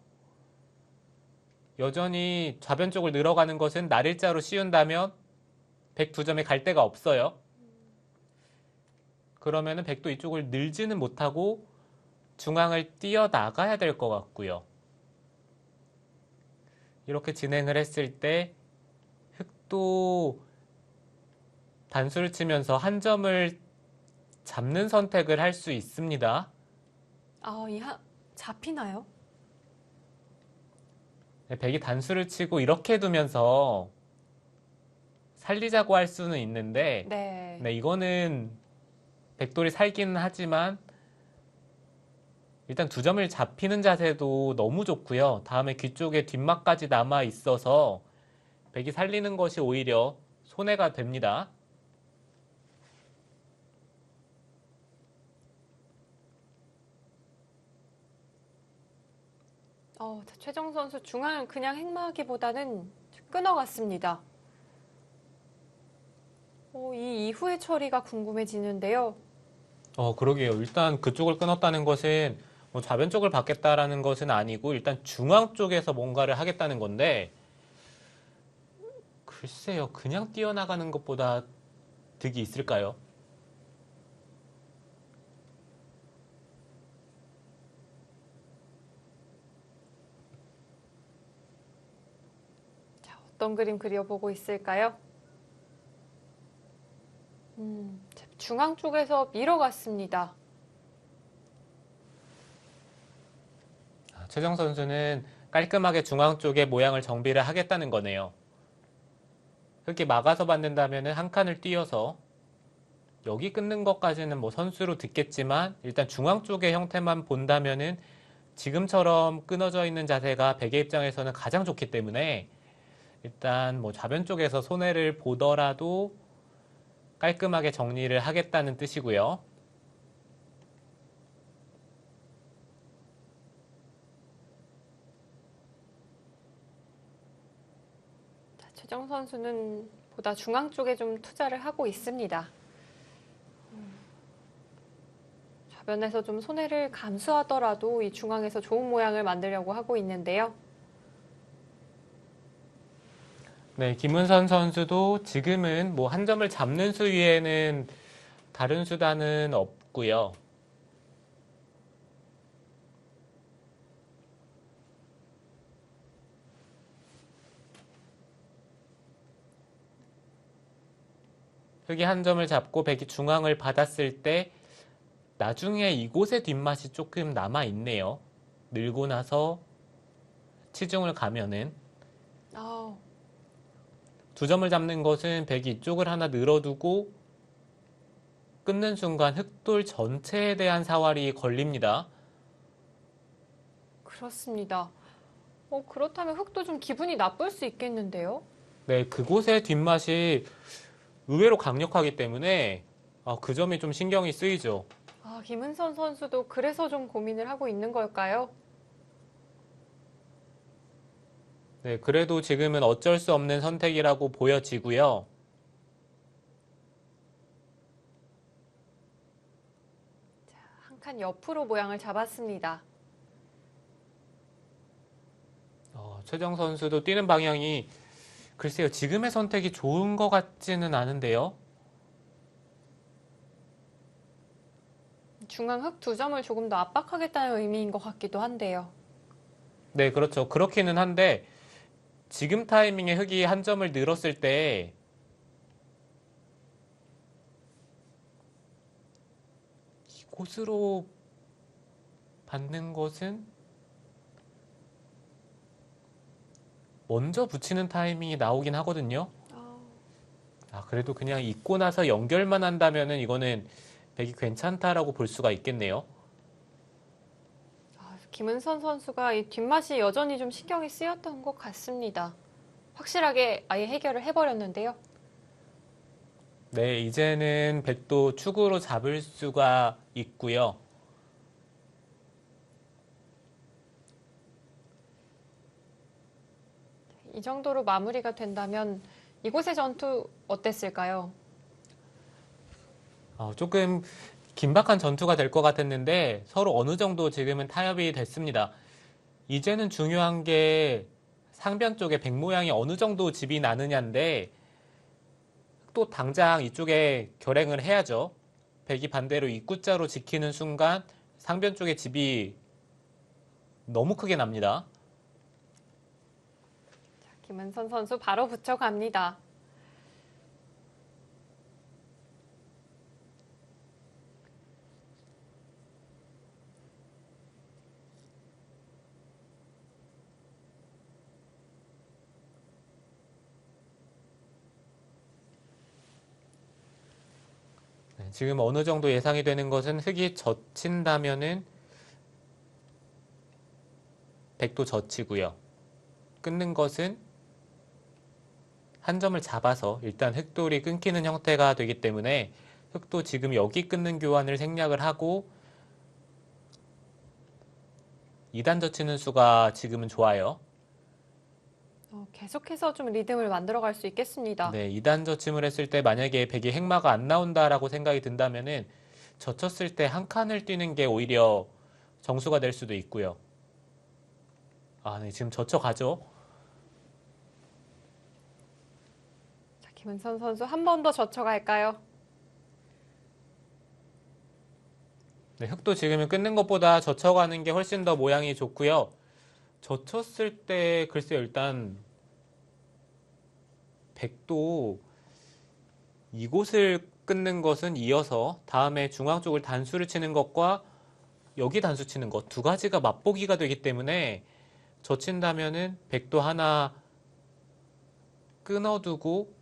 여전히 좌변 쪽을 늘어가는 것은 날일자로 씌운다면 102점에 갈 데가 없어요. 그러면은 백도 이쪽을 늘지는 못하고 중앙을 뛰어나가야 될 것 같고요. 이렇게 진행을 했을 때 흑도 단수를 치면서 한 점을 잡는 선택을 할 수 있습니다. 잡히나요? 네, 백이 단수를 치고 이렇게 두면서 살리자고 할 수는 있는데 네. 이거는 백돌이 살기는 하지만 일단 2점을 잡히는 자세도 너무 좋고요. 다음에 귀 쪽에 뒷막까지 남아 있어서 백이 살리는 것이 오히려 손해가 됩니다. 최정 선수 중앙을 그냥 행마하기보다는 끊어갔습니다. 이 이후의 처리가 궁금해지는데요. 그러게요. 일단 그쪽을 끊었다는 것은 뭐 좌변 쪽을 받겠다라는 것은 아니고 일단 중앙 쪽에서 뭔가를 하겠다는 건데 글쎄요. 그냥 뛰어나가는 것보다 득이 있을까요? 자, 어떤 그림 그려보고 있을까요? 중앙 쪽에서 밀어갔습니다. 최정 선수는 깔끔하게 중앙 쪽에 모양을 정비를 하겠다는 거네요. 흑이 막아서 받는다면 한 칸을 띄어서 여기 끊는 것까지는 뭐 선수로 듣겠지만 일단 중앙 쪽의 형태만 본다면은 지금처럼 끊어져 있는 자세가 백의 입장에서는 가장 좋기 때문에 일단 뭐 좌변 쪽에서 손해를 보더라도 깔끔하게 정리를 하겠다는 뜻이고요. 자, 최정 선수는 보다 중앙 쪽에 좀 투자를 하고 있습니다. 좌변에서 좀 손해를 감수하더라도 이 중앙에서 좋은 모양을 만들려고 하고 있는데요. 네, 김은선 선수도 지금은 뭐 한 점을 잡는 수 위에는 다른 수단은 없고요. 흑이 한 점을 잡고 백이 중앙을 받았을 때 나중에 이곳의 뒷맛이 조금 남아 있네요. 늘고 나서 치중을 가면은 2점을 잡는 것은 백이 이쪽을 하나 늘어두고 끊는 순간 흑돌 전체에 대한 사활이 걸립니다. 그렇습니다. 그렇다면 흑도 좀 기분이 나쁠 수 있겠는데요? 네, 그곳의 뒷맛이 의외로 강력하기 때문에 그 점이 좀 신경이 쓰이죠. 김은선 선수도 그래서 좀 고민을 하고 있는 걸까요? 네, 그래도 지금은 어쩔 수 없는 선택이라고 보여지고요. 한 칸 옆으로 모양을 잡았습니다. 최정 선수도 뛰는 방향이 글쎄요, 지금의 선택이 좋은 것 같지는 않은데요. 중앙 흑 두 점을 조금 더 압박하겠다는 의미인 것 같기도 한데요. 네, 그렇죠. 그렇기는 한데 지금 타이밍에 흑이 한 점을 늘었을 때 이곳으로 받는 것은 먼저 붙이는 타이밍이 나오긴 하거든요. 그래도 그냥 잊고 나서 연결만 한다면은 이거는 백이 괜찮다라고 볼 수가 있겠네요. 김은선 선수가 이 뒷맛이 여전히 좀 신경이 쓰였던 것 같습니다. 확실하게 아예 해결을 해버렸는데요. 네, 이제는 백도 축으로 잡을 수가 있고요. 이 정도로 마무리가 된다면 이곳의 전투 어땠을까요? 조금 긴박한 전투가 될 것 같았는데 서로 어느 정도 지금은 타협이 됐습니다. 이제는 중요한 게 상변 쪽에 백 모양이 어느 정도 집이 나느냐인데 또 당장 이쪽에 결행을 해야죠. 백이 반대로 입구자로 지키는 순간 상변 쪽에 집이 너무 크게 납니다. 김은선 선수 바로 붙여갑니다. 네, 지금 어느 정도 예상이 되는 것은 흑이 젖힌다면은 백도 젖히고요. 끊는 것은 한 점을 잡아서 일단 흑돌이 끊기는 형태가 되기 때문에 흑도 지금 여기 끊는 교환을 생략을 하고 2단 젖히는 수가 지금은 좋아요. 계속해서 좀 리듬을 만들어갈 수 있겠습니다. 네, 2단 젖힘을 했을 때 만약에 백이 행마가 안 나온다라고 생각이 든다면은 젖혔을 때 한 칸을 뛰는 게 오히려 정수가 될 수도 있고요. 네, 지금 젖혀가죠. 자, 김은선 선수 한 번 더 젖혀갈까요? 네, 흑도 지금은 끊는 것보다 젖혀가는 게 훨씬 더 모양이 좋고요. 젖혔을 때 글쎄요, 일단 백도 이곳을 끊는 것은 이어서 다음에 중앙 쪽을 단수를 치는 것과 여기 단수 치는 것 두 가지가 맛보기가 되기 때문에 젖힌다면은 백도 하나 끊어두고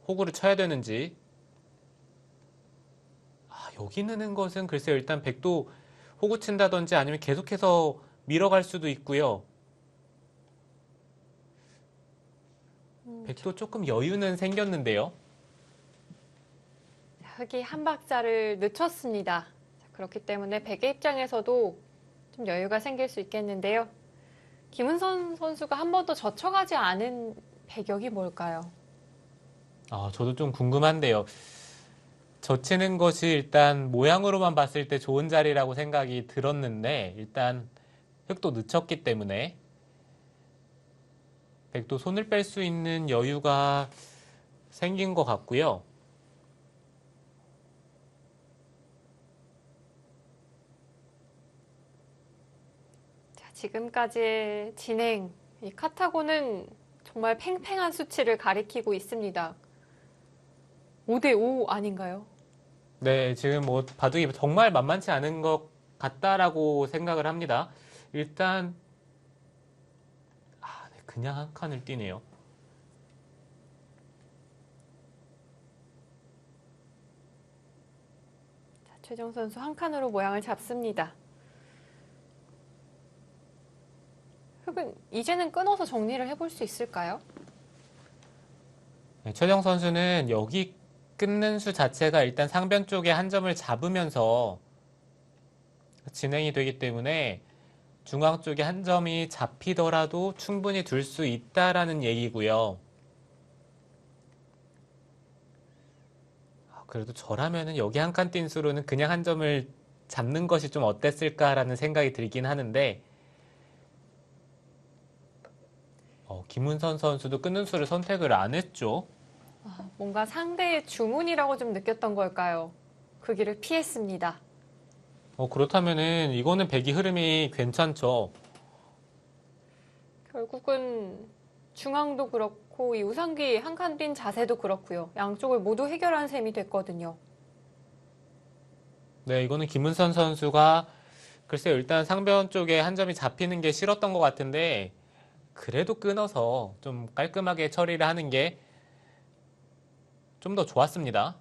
호구를 쳐야 되는지 여기 넣는 것은 글쎄요, 일단 백도 호구 친다든지 아니면 계속해서 밀어갈 수도 있고요. 백도 조금 여유는 생겼는데요. 흑이 한 박자를 늦췄습니다. 자, 그렇기 때문에 백의 입장에서도 좀 여유가 생길 수 있겠는데요. 김은선 선수가 한 번도 젖혀가지 않은 배경이 뭘까요? 저도 좀 궁금한데요. 젖히는 것이 일단 모양으로만 봤을 때 좋은 자리라고 생각이 들었는데 일단 흑도 늦췄기 때문에 백도 손을 뺄 수 있는 여유가 생긴 것 같고요. 자, 지금까지의 진행, 이 카타고는 정말 팽팽한 수치를 가리키고 있습니다. 5대5 아닌가요? 네, 지금 뭐 바둑이 정말 만만치 않은 것 같다라고 생각을 합니다. 일단 네, 그냥 한 칸을 뛰네요. 자, 최정 선수 한 칸으로 모양을 잡습니다. 결국은 이제는 끊어서 정리를 해볼 수 있을까요? 네, 최정 선수는 여기 끊는 수 자체가 일단 상변 쪽에 한 점을 잡으면서 진행이 되기 때문에 중앙 쪽에 한 점이 잡히더라도 충분히 둘 수 있다라는 얘기고요. 그래도 저라면은 여기 한 칸 뛴 수로는 그냥 한 점을 잡는 것이 좀 어땠을까라는 생각이 들긴 하는데 김은선 선수도 끊는 수를 선택을 안 했죠. 뭔가 상대의 주문이라고 좀 느꼈던 걸까요? 그 길을 피했습니다. 그렇다면은 이거는 배기 흐름이 괜찮죠. 결국은 중앙도 그렇고 이 우상기 한 칸 뛴 자세도 그렇고요. 양쪽을 모두 해결한 셈이 됐거든요. 네, 이거는 김은선 선수가 글쎄요, 일단 상변 쪽에 한 점이 잡히는 게 싫었던 것 같은데 그래도 끊어서 좀 깔끔하게 처리를 하는 게 좀 더 좋았습니다.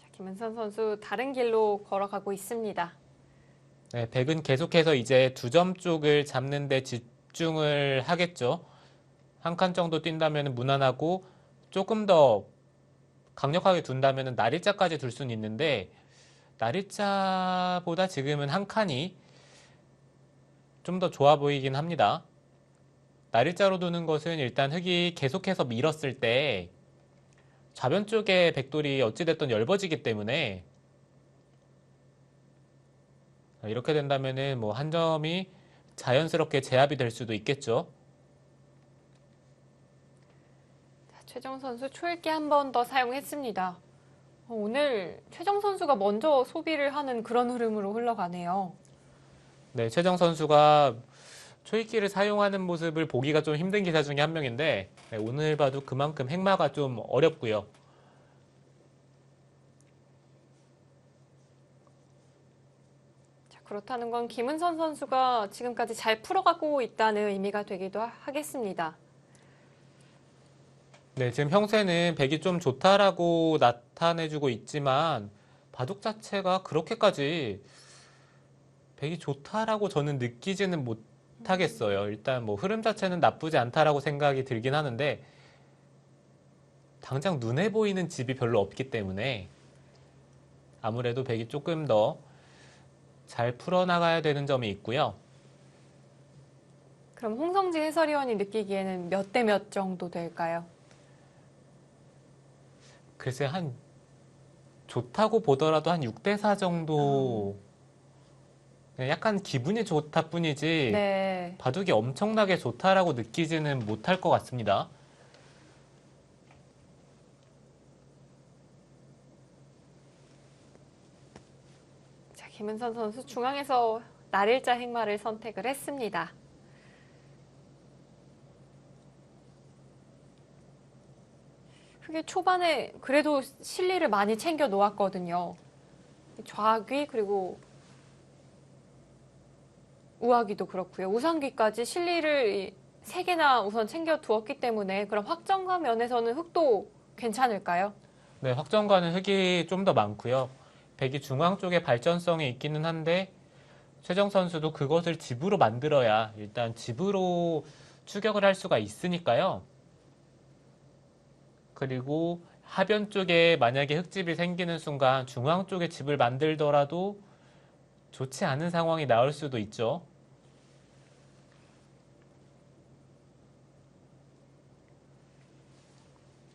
자, 김은선 선수 다른 길로 걸어가고 있습니다. 네, 백은 계속해서 이제 두 점 쪽을 잡는 데 집중을 하겠죠. 한 칸 정도 뛴다면 무난하고 조금 더 강력하게 둔다면 나리자까지 둘 수는 있는데 나리자보다 지금은 한 칸이 좀 더 좋아 보이긴 합니다. 나리자로 두는 것은 일단 흙이 계속해서 밀었을 때 좌변 쪽에 백돌이 어찌됐든 넓어지기 때문에 이렇게 된다면은 뭐 한 점이 자연스럽게 제압이 될 수도 있겠죠. 자, 최정 선수 초읽기 한 번 더 사용했습니다. 오늘 최정 선수가 먼저 소비를 하는 그런 흐름으로 흘러가네요. 네, 최정 선수가 초읽기를 사용하는 모습을 보기가 좀 힘든 기사 중에 한 명인데 네, 오늘 봐도 그만큼 행마가 좀 어렵고요. 자, 그렇다는 건 김은선 선수가 지금까지 잘 풀어가고 있다는 의미가 되기도 하겠습니다. 네, 지금 형세는 백이 좀 좋다라고 나타내주고 있지만 바둑 자체가 그렇게까지 백이 좋다라고 저는 느끼지는 못하겠어요. 일단 뭐 흐름 자체는 나쁘지 않다라고 생각이 들긴 하는데 당장 눈에 보이는 집이 별로 없기 때문에 아무래도 백이 조금 더 잘 풀어나가야 되는 점이 있고요. 그럼 홍성지 해설위원이 느끼기에는 몇 대 몇 정도 될까요? 글쎄 한 좋다고 보더라도 한 6대4 정도 그냥 약간 기분이 좋다 뿐이지 네. 바둑이 엄청나게 좋다라고 느끼지는 못할 것 같습니다. 자, 김은선 선수 중앙에서 날일자 행마를 선택을 했습니다. 그게 초반에 그래도 실리를 많이 챙겨 놓았거든요. 좌귀 그리고 우하귀도 그렇고요. 우상귀까지 실리를 3개나 우선 챙겨 두었기 때문에 그럼 확정감 면에서는 흙도 괜찮을까요? 네, 확정가는 흙이 좀 더 많고요. 백이 중앙 쪽에 발전성이 있기는 한데 최정 선수도 그것을 집으로 만들어야 일단 집으로 추격을 할 수가 있으니까요. 그리고 하변 쪽에 만약에 흙집이 생기는 순간 중앙 쪽에 집을 만들더라도 좋지 않은 상황이 나올 수도 있죠.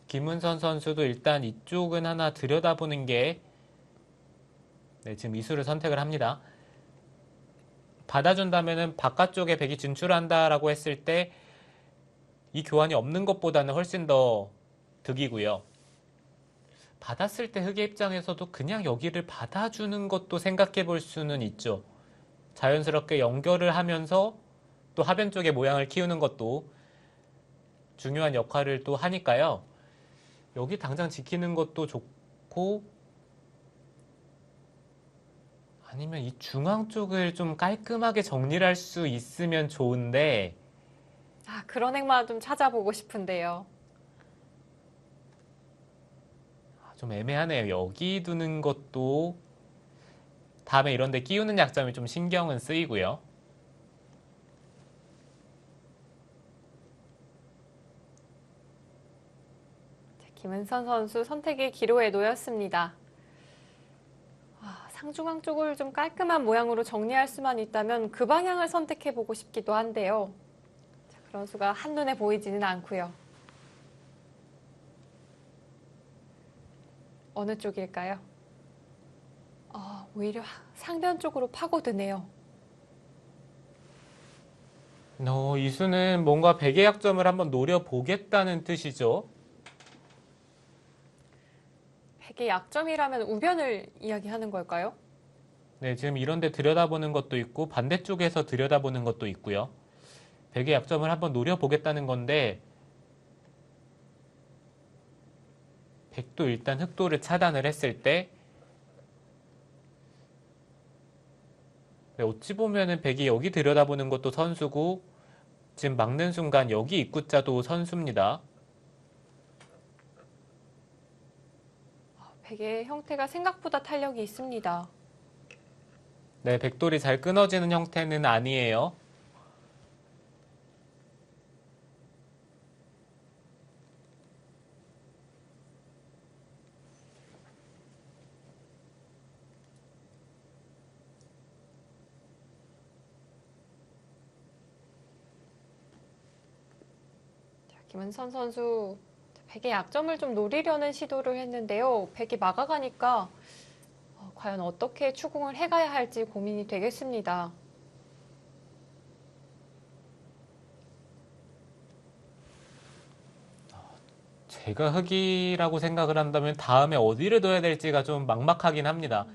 김은선 선수도 일단 이쪽은 하나 들여다보는 게 네, 지금 이수를 선택을 합니다. 받아준다면은 바깥쪽에 백이 진출한다라고 했을 때 이 교환이 없는 것보다는 훨씬 더 득이고요. 받았을 때 흑의 입장에서도 그냥 여기를 받아주는 것도 생각해 볼 수는 있죠. 자연스럽게 연결을 하면서 또 하변 쪽의 모양을 키우는 것도 중요한 역할을 또 하니까요. 여기 당장 지키는 것도 좋고 아니면 이 중앙 쪽을 좀 깔끔하게 정리를 할 수 있으면 좋은데 아, 그런 행마 좀 찾아보고 싶은데요. 좀 애매하네요. 여기 두는 것도 다음에 이런 데 끼우는 약점이 좀 신경은 쓰이고요. 김은선 선수 선택이 기로에 놓였습니다. 상중앙 쪽을 좀 깔끔한 모양으로 정리할 수만 있다면 그 방향을 선택해보고 싶기도 한데요. 자, 그런 수가 한눈에 보이지는 않고요. 어느 쪽일까요? 오히려 상변 쪽으로 파고드네요. 이 수는 뭔가 백의 약점을 한번 노려보겠다는 뜻이죠. 백의 약점이라면 우변을 이야기하는 걸까요? 네, 지금 이런 데 들여다보는 것도 있고 반대쪽에서 들여다보는 것도 있고요. 백의 약점을 한번 노려보겠다는 건데 백도 일단 흑도를 차단을 했을 때 네, 어찌 보면은 백이 여기 들여다보는 것도 선수고 지금 막는 순간 여기 입구자도 선수입니다. 백의 형태가 생각보다 탄력이 있습니다. 네, 백돌이 잘 끊어지는 형태는 아니에요. 김은선 선수 백의 약점을 좀 노리려는 시도를 했는데요. 백이 막아가니까 과연 어떻게 추궁을 해가야 할지 고민이 되겠습니다. 제가 흑이라고 생각을 한다면 다음에 어디를 둬야 될지가 좀 막막하긴 합니다.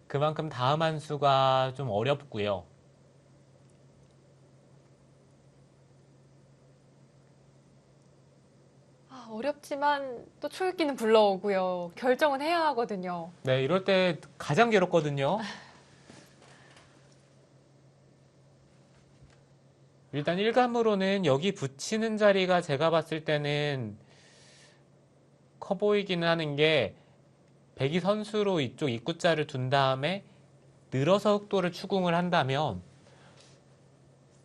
그만큼 다음 한 수가 좀 어렵고요. 어렵지만 또 초읽기는 불러오고요. 결정은 해야 하거든요. 네, 이럴 때 가장 괴롭거든요. 일단 1감으로는 여기 붙이는 자리가 제가 봤을 때는 커 보이기는 하는 게 백이 선수로 이쪽 입구자를 둔 다음에 늘어서 흑도를 추궁을 한다면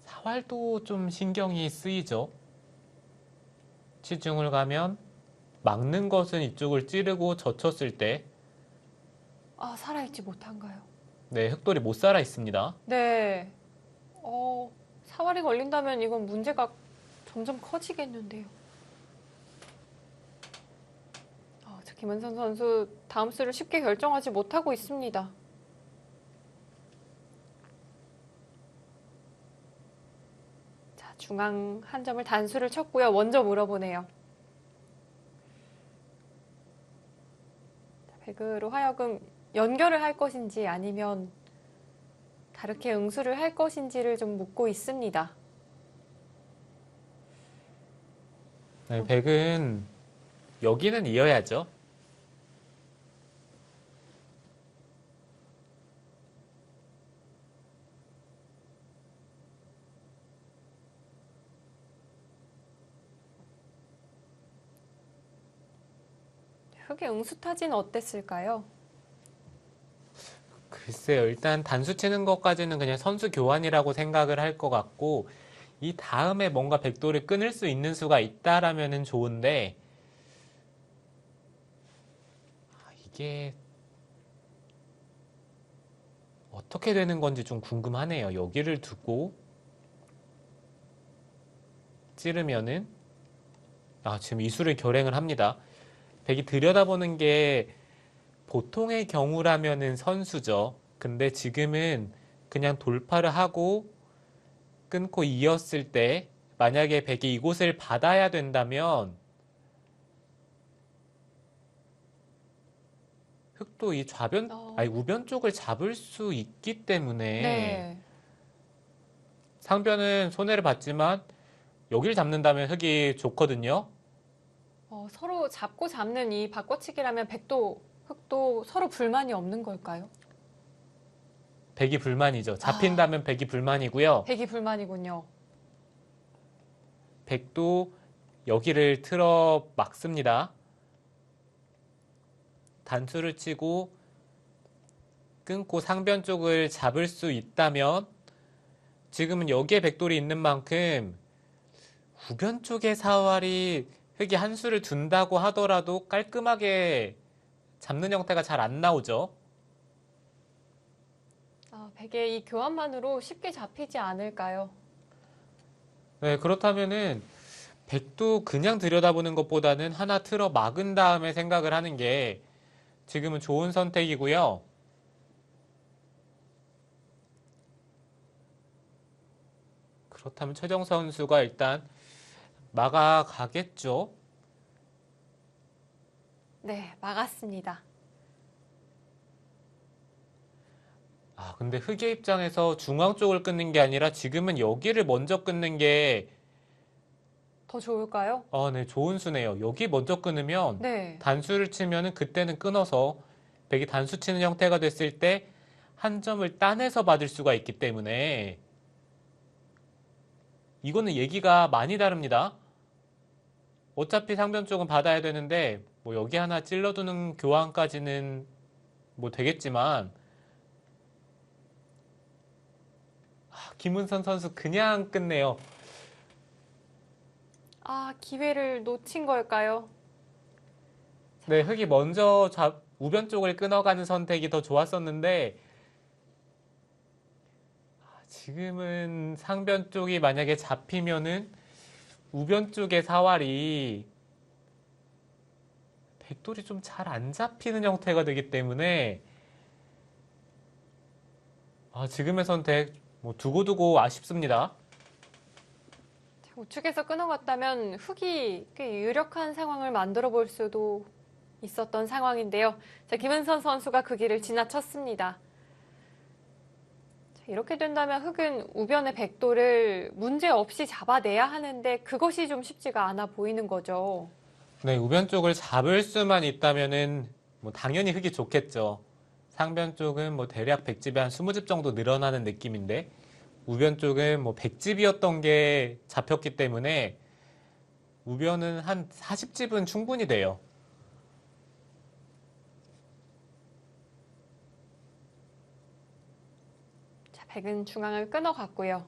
사활도 좀 신경이 쓰이죠. 치중을 가면 막는 것은 이쪽을 찌르고 젖혔을 때 살아있지 못한가요? 네, 흑돌이 못 살아 있습니다. 네. 사활이 걸린다면 이건 문제가 점점 커지겠는데요. 김은선 선수 다음 수를 쉽게 결정하지 못하고 있습니다. 자, 중앙 한 점을 단수를 쳤고요. 먼저 물어보네요. 백으로 하여금 연결을 할 것인지 아니면 다르게 응수를 할 것인지를 좀 묻고 있습니다. 네, 백은 여기는 이어야죠. 흑의 응수 타지는 어땠을까요? 글쎄요, 일단 단수 치는 것까지는 그냥 선수 교환이라고 생각을 할 것 같고, 이 다음에 뭔가 백도를 끊을 수 있는 수가 있다라면은 좋은데, 이게 어떻게 되는 건지 좀 궁금하네요. 여기를 두고 찌르면은, 지금 이 수를 결행을 합니다. 백이 들여다보는 게 보통의 경우라면은 선수죠. 근데 지금은 그냥 돌파를 하고 끊고 이었을 때 만약에 백이 이곳을 받아야 된다면 흑도 이 좌변, 우변 쪽을 잡을 수 있기 때문에 네. 상변은 손해를 봤지만 여기를 잡는다면 흑이 좋거든요. 서로 잡고 잡는 이 바꿔치기라면 백도, 흑도 서로 불만이 없는 걸까요? 백이 불만이죠. 잡힌다면 백이 불만이고요. 백이 불만이군요. 백도 여기를 틀어 막습니다. 단수를 치고 끊고 상변 쪽을 잡을 수 있다면 지금은 여기에 백돌이 있는 만큼 우변 쪽에 사활이 흙이 한 수를 둔다고 하더라도 깔끔하게 잡는 형태가 잘 안 나오죠. 백의 이 교환만으로 쉽게 잡히지 않을까요? 네, 그렇다면은 백도 그냥 들여다보는 것보다는 하나 틀어 막은 다음에 생각을 하는 게 지금은 좋은 선택이고요. 그렇다면 최정 선수가 일단 막아가겠죠. 네, 막았습니다. 근데 흑의 입장에서 중앙 쪽을 끊는 게 아니라 지금은 여기를 먼저 끊는 게 더 좋을까요? 네, 좋은 수네요. 여기 먼저 끊으면 네. 단수를 치면은 그때는 끊어서 백이 단수 치는 형태가 됐을 때 한 점을 따내서 받을 수가 있기 때문에 이거는 얘기가 많이 다릅니다. 어차피 상변 쪽은 받아야 되는데 뭐 여기 하나 찔러두는 교환까지는 뭐 되겠지만 김은선 선수 그냥 끝내요. 기회를 놓친 걸까요? 네, 흑이 먼저 우변 쪽을 끊어가는 선택이 더 좋았었는데 지금은 상변 쪽이 만약에 잡히면은 우변 쪽의 사활이 백돌이 좀 잘 안 잡히는 형태가 되기 때문에 지금의 선택 뭐 두고두고 아쉽습니다. 우측에서 끊어갔다면 흑이 꽤 유력한 상황을 만들어 볼 수도 있었던 상황인데요. 자, 김은선 선수가 그 길을 지나쳤습니다. 자, 이렇게 된다면 흑은 우변의 백돌을 문제 없이 잡아내야 하는데 그것이 좀 쉽지가 않아 보이는 거죠. 네, 우변 쪽을 잡을 수만 있다면은 뭐 당연히 흑이 좋겠죠. 상변 쪽은 뭐 대략 100집에 한 20집 정도 늘어나는 느낌인데 우변 쪽은 뭐 100집이었던 게 잡혔기 때문에 우변은 한 40집은 충분히 돼요. 자, 백은 중앙을 끊어갔고요.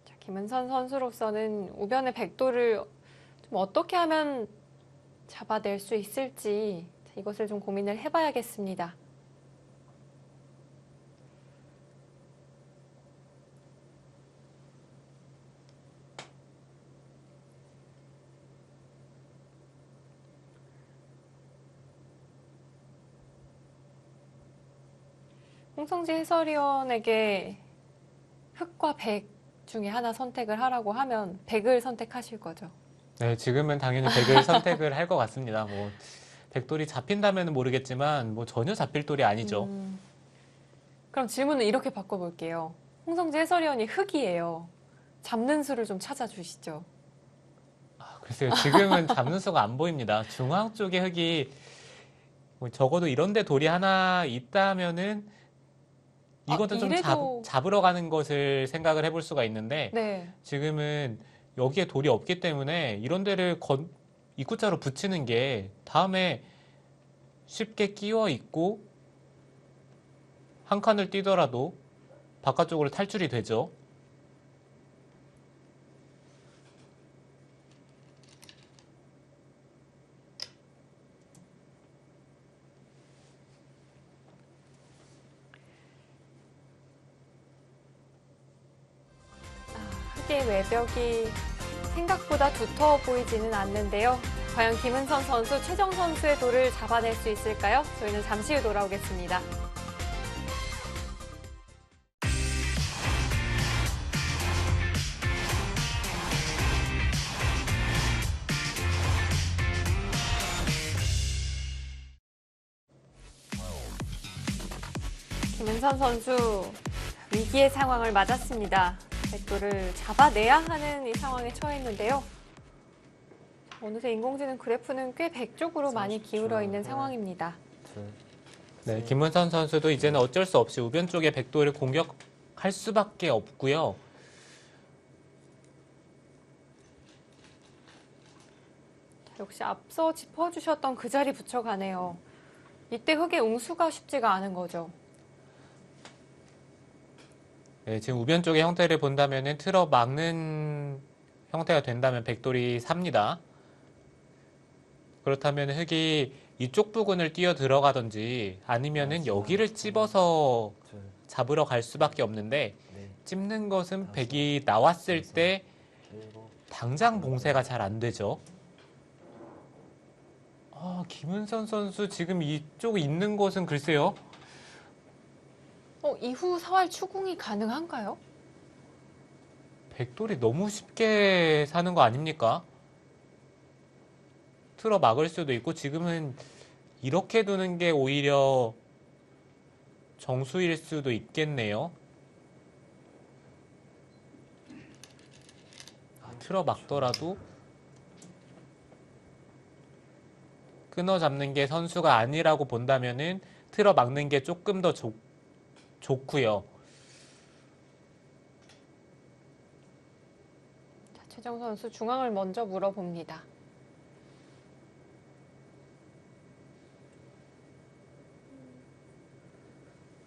자, 김은선 선수로서는 우변의 백돌을 좀 어떻게 하면 잡아낼 수 있을지 이것을 좀 고민을 해봐야겠습니다. 홍성지 해설위원에게 흑과 백 중에 하나 선택을 하라고 하면 백을 선택하실 거죠? 네, 지금은 당연히 백을 선택을 할 것 같습니다. 뭐 백돌이 잡힌다면 모르겠지만 뭐 전혀 잡힐 돌이 아니죠. 그럼 질문을 이렇게 바꿔볼게요. 홍성지 해설위원이 흑이에요. 잡는 수를 좀 찾아주시죠. 글쎄요, 지금은 잡는 수가 안 보입니다. 중앙 쪽에 흑이 뭐 적어도 이런데 돌이 하나 있다면은 이것도 좀 이래도- 잡으러 가는 것을 생각을 해볼 수가 있는데 네. 지금은 여기에 돌이 없기 때문에 이런 데를 입구자로 붙이는 게 다음에 쉽게 끼워 있고 한 칸을 뛰더라도 바깥쪽으로 탈출이 되죠. 흑의 외벽이 생각보다 두터워 보이지는 않는데요. 과연 김은선 선수, 최정 선수의 돌을 잡아낼 수 있을까요? 저희는 잠시 후 돌아오겠습니다. 김은선 선수 위기의 상황을 맞았습니다. 백돌을 잡아내야 하는 이 상황에 처했는데요. 어느새 인공지능 그래프는 꽤 백 쪽으로 많이 기울어 있는 상황입니다. 네, 김문선 선수도 이제는 어쩔 수 없이 우변 쪽에 백돌을 공격할 수밖에 없고요. 역시 앞서 짚어주셨던 그 자리 붙여가네요. 이때 흙의 웅수가 쉽지가 않은 거죠. 네, 지금 우변 쪽의 형태를 본다면은 틀어 막는 형태가 된다면 백돌이 삽니다. 그렇다면 흙이 이쪽 부근을 뛰어 들어가든지 아니면은 여기를 찝어서 둘, 잡으러 갈 수밖에 없는데 넷, 찝는 것은 백이 나왔을 때 일곱, 당장 봉쇄가 잘 안 되죠. 김은선 선수 지금 이쪽 있는 곳은 글쎄요. 이후 사활 추궁이 가능한가요? 백돌이 너무 쉽게 사는 거 아닙니까? 틀어 막을 수도 있고 지금은 이렇게 두는 게 오히려 정수일 수도 있겠네요. 틀어 막더라도 끊어 잡는 게 선수가 아니라고 본다면은 틀어 막는 게 조금 더 좋고요. 자, 최정 선수 중앙을 먼저 물어봅니다.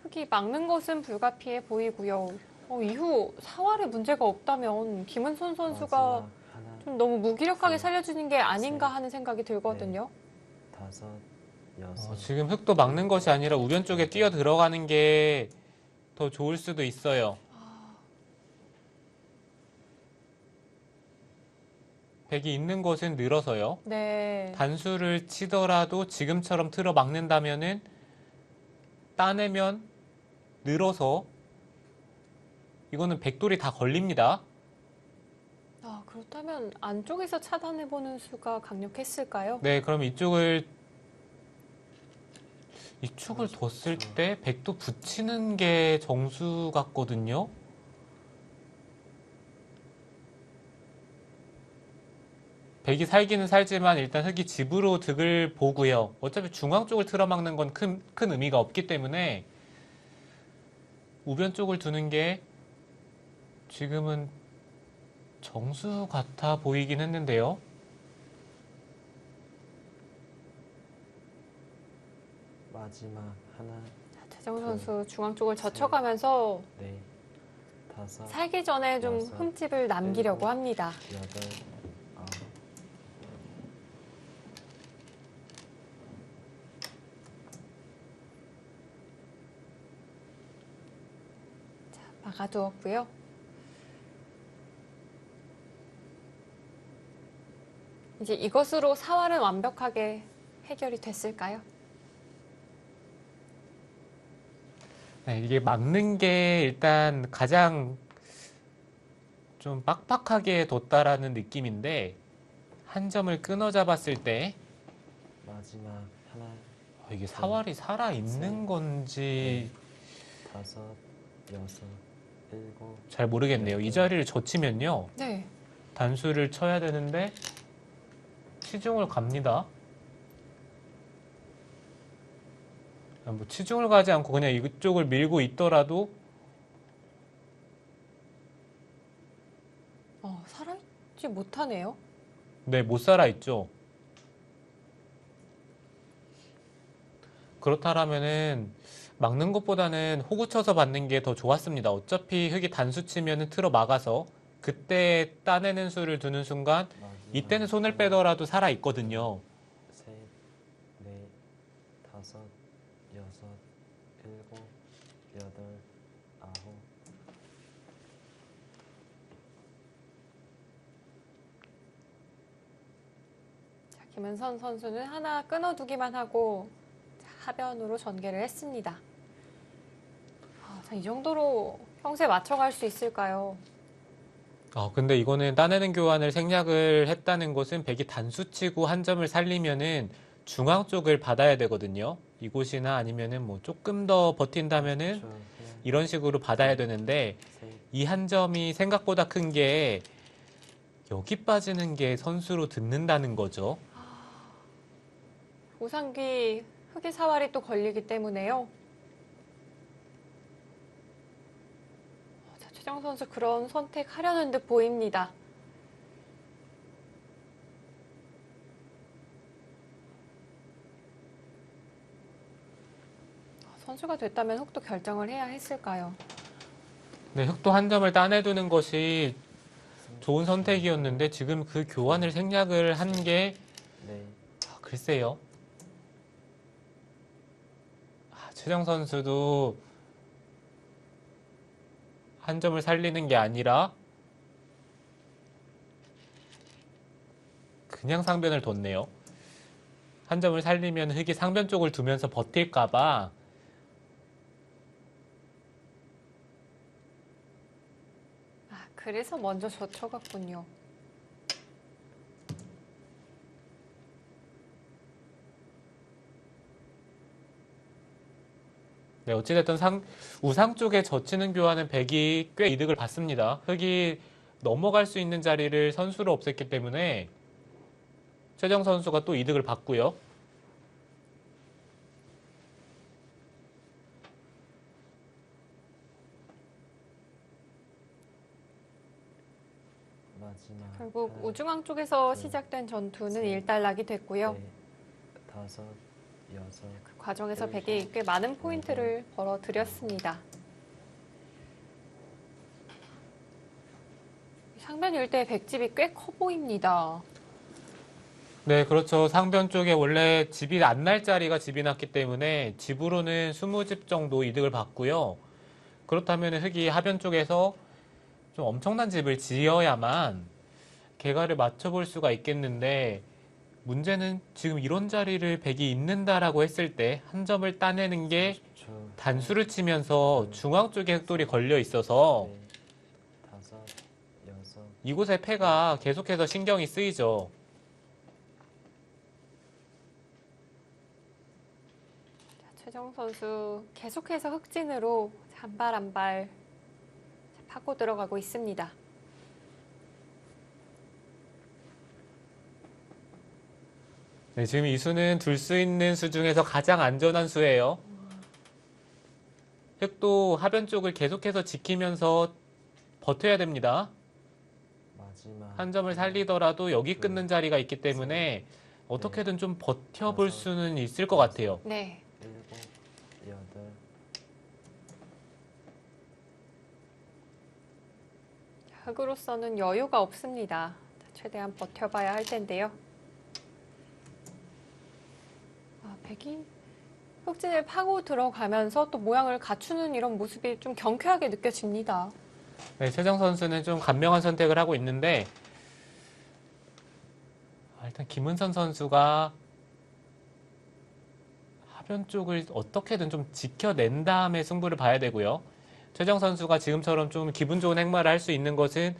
흙이 막는 것은 불가피해 보이고요. 이후 사활에 문제가 없다면 김은선 선수가 마지막 하나, 좀 너무 무기력하게 둘, 살려주는 게 아닌가 셋, 하는 생각이 들거든요. 다섯, 여섯, 지금 흙도 막는 것이 아니라 우변 쪽에 뛰어 들어가는 게 더 좋을 수도 있어요. 백이 있는 것은 늘어서요. 네. 단수를 치더라도 지금처럼 틀어 막는다면은 따내면 늘어서 이거는 백돌이 다 걸립니다. 그렇다면 안쪽에서 차단해보는 수가 강력했을까요? 네, 그럼 이쪽을 뒀을 때 백도 붙이는 게 정수 같거든요. 백이 살기는 살지만 일단 흙이 집으로 득을 보고요. 어차피 중앙 쪽을 틀어막는 건 큰 의미가 없기 때문에 우변 쪽을 두는 게 지금은 정수 같아 보이긴 했는데요. 마지막 하나, 최정 선수 중앙 쪽을 젖혀가면서 넷, 다섯, 살기 전에 좀 여섯, 흠집을 남기려고 일곱, 합니다. 여덟, 아홉. 막아두었고요. 이제 이것으로 사활은 완벽하게 해결이 됐을까요? 네, 이게 막는 게 일단 가장 좀 빡빡하게 뒀다라는 느낌인데 한 점을 끊어 잡았을 때 마지막 하나, 이게 사활이 살아 있는 건지 다섯, 여섯, 일곱, 잘 모르겠네요. 이 자리를 젖히면요 네. 단수를 쳐야 되는데 치중을 갑니다. 뭐 치중을 가지 않고 그냥 이쪽을 밀고 있더라도 살아있지 못하네요. 네, 못 살아 있죠. 그렇다라면은 막는 것보다는 호구 쳐서 받는 게 더 좋았습니다. 어차피 흙이 단수 치면은 틀어 막아서 그때 따내는 수를 두는 순간 마지막 이때는 손을 하나, 빼더라도 살아 있거든요. 셋, 넷, 다섯, 여섯, 일곱, 여덟, 아홉. 자, 김은선 선수는 하나 끊어두기만 하고 하변으로 전개를 했습니다. 자, 이 정도로 평소에 맞춰갈 수 있을까요? 근데 이거는 따내는 교환을 생략을 했다는 것은 백이 단수 치고 한 점을 살리면은 중앙 쪽을 받아야 되거든요. 이곳이나 아니면은 뭐 조금 더 버틴다면은 하나, 이런 식으로 받아야 되는데 셋, 이 한 점이 생각보다 큰 게 여기 빠지는 게 선수로 듣는다는 거죠. 우상귀 흑의 사활이 또 걸리기 때문에요. 자, 최정 선수 그런 선택하려는 듯 보입니다. 선수가 됐다면 흑도 결정을 해야 했을까요? 네, 흑도 한 점을 따내두는 것이 좋은 선택이었는데 지금 그 교환을 생략을 한 게 네, 글쎄요. 최정 선수도 한 점을 살리는 게 아니라 그냥 상변을 뒀네요. 한 점을 살리면 흑이 상변 쪽을 두면서 버틸까봐 그래서 먼저 젖혀갔군요. 네, 어찌됐든 우상 쪽에 젖히는 교환은 백이 꽤 이득을 받습니다. 흑이 넘어갈 수 있는 자리를 선수로 없앴기 때문에 최정 선수가 또 이득을 받고요. 마지막 결국 하나, 우중앙 쪽에서 둘, 시작된 전투는 셋, 일단락이 됐고요. 넷, 다섯, 여섯, 그 과정에서 일곱, 백이 꽤 많은 포인트를 벌어들였습니다. 상변 일대의 백집이 꽤 커 보입니다. 네, 그렇죠. 상변 쪽에 원래 집이 안 날 자리가 집이 났기 때문에 집으로는 20집 정도 이득을 받고요. 그렇다면 흑이 하변 쪽에서 좀 엄청난 집을 지어야만 개가를 맞춰볼 수가 있겠는데 문제는 지금 이런 자리를 백이 있는다라고 했을 때 한 점을 따내는 게 30초, 단수를 치면서 중앙 쪽에 흑돌이 걸려 있어서 넷, 다섯, 여섯, 이곳의 패가 계속해서 신경이 쓰이죠. 최정 선수 계속해서 흑진으로 한 발 한 발 파고 들어가고 있습니다. 네, 지금 이 수는 둘 수 있는 수 중에서 가장 안전한 수예요. 흑도 하변 쪽을 계속해서 지키면서 버텨야 됩니다. 마지막 한 점을 살리더라도 여기 끊는 자리가 있기 때문에 어떻게든 좀 버텨볼 수는 있을 것 같아요. 네. 일곱, 여덟, 흑으로서는 여유가 없습니다. 최대한 버텨봐야 할 텐데요. 백이 흑진을 파고 들어가면서 또 모양을 갖추는 이런 모습이 좀 경쾌하게 느껴집니다. 네, 최정 선수는 좀 간명한 선택을 하고 있는데 일단 김은선 선수가 하변 쪽을 어떻게든 좀 지켜낸 다음에 승부를 봐야 되고요. 최정 선수가 지금처럼 좀 기분 좋은 행마를 할 수 있는 것은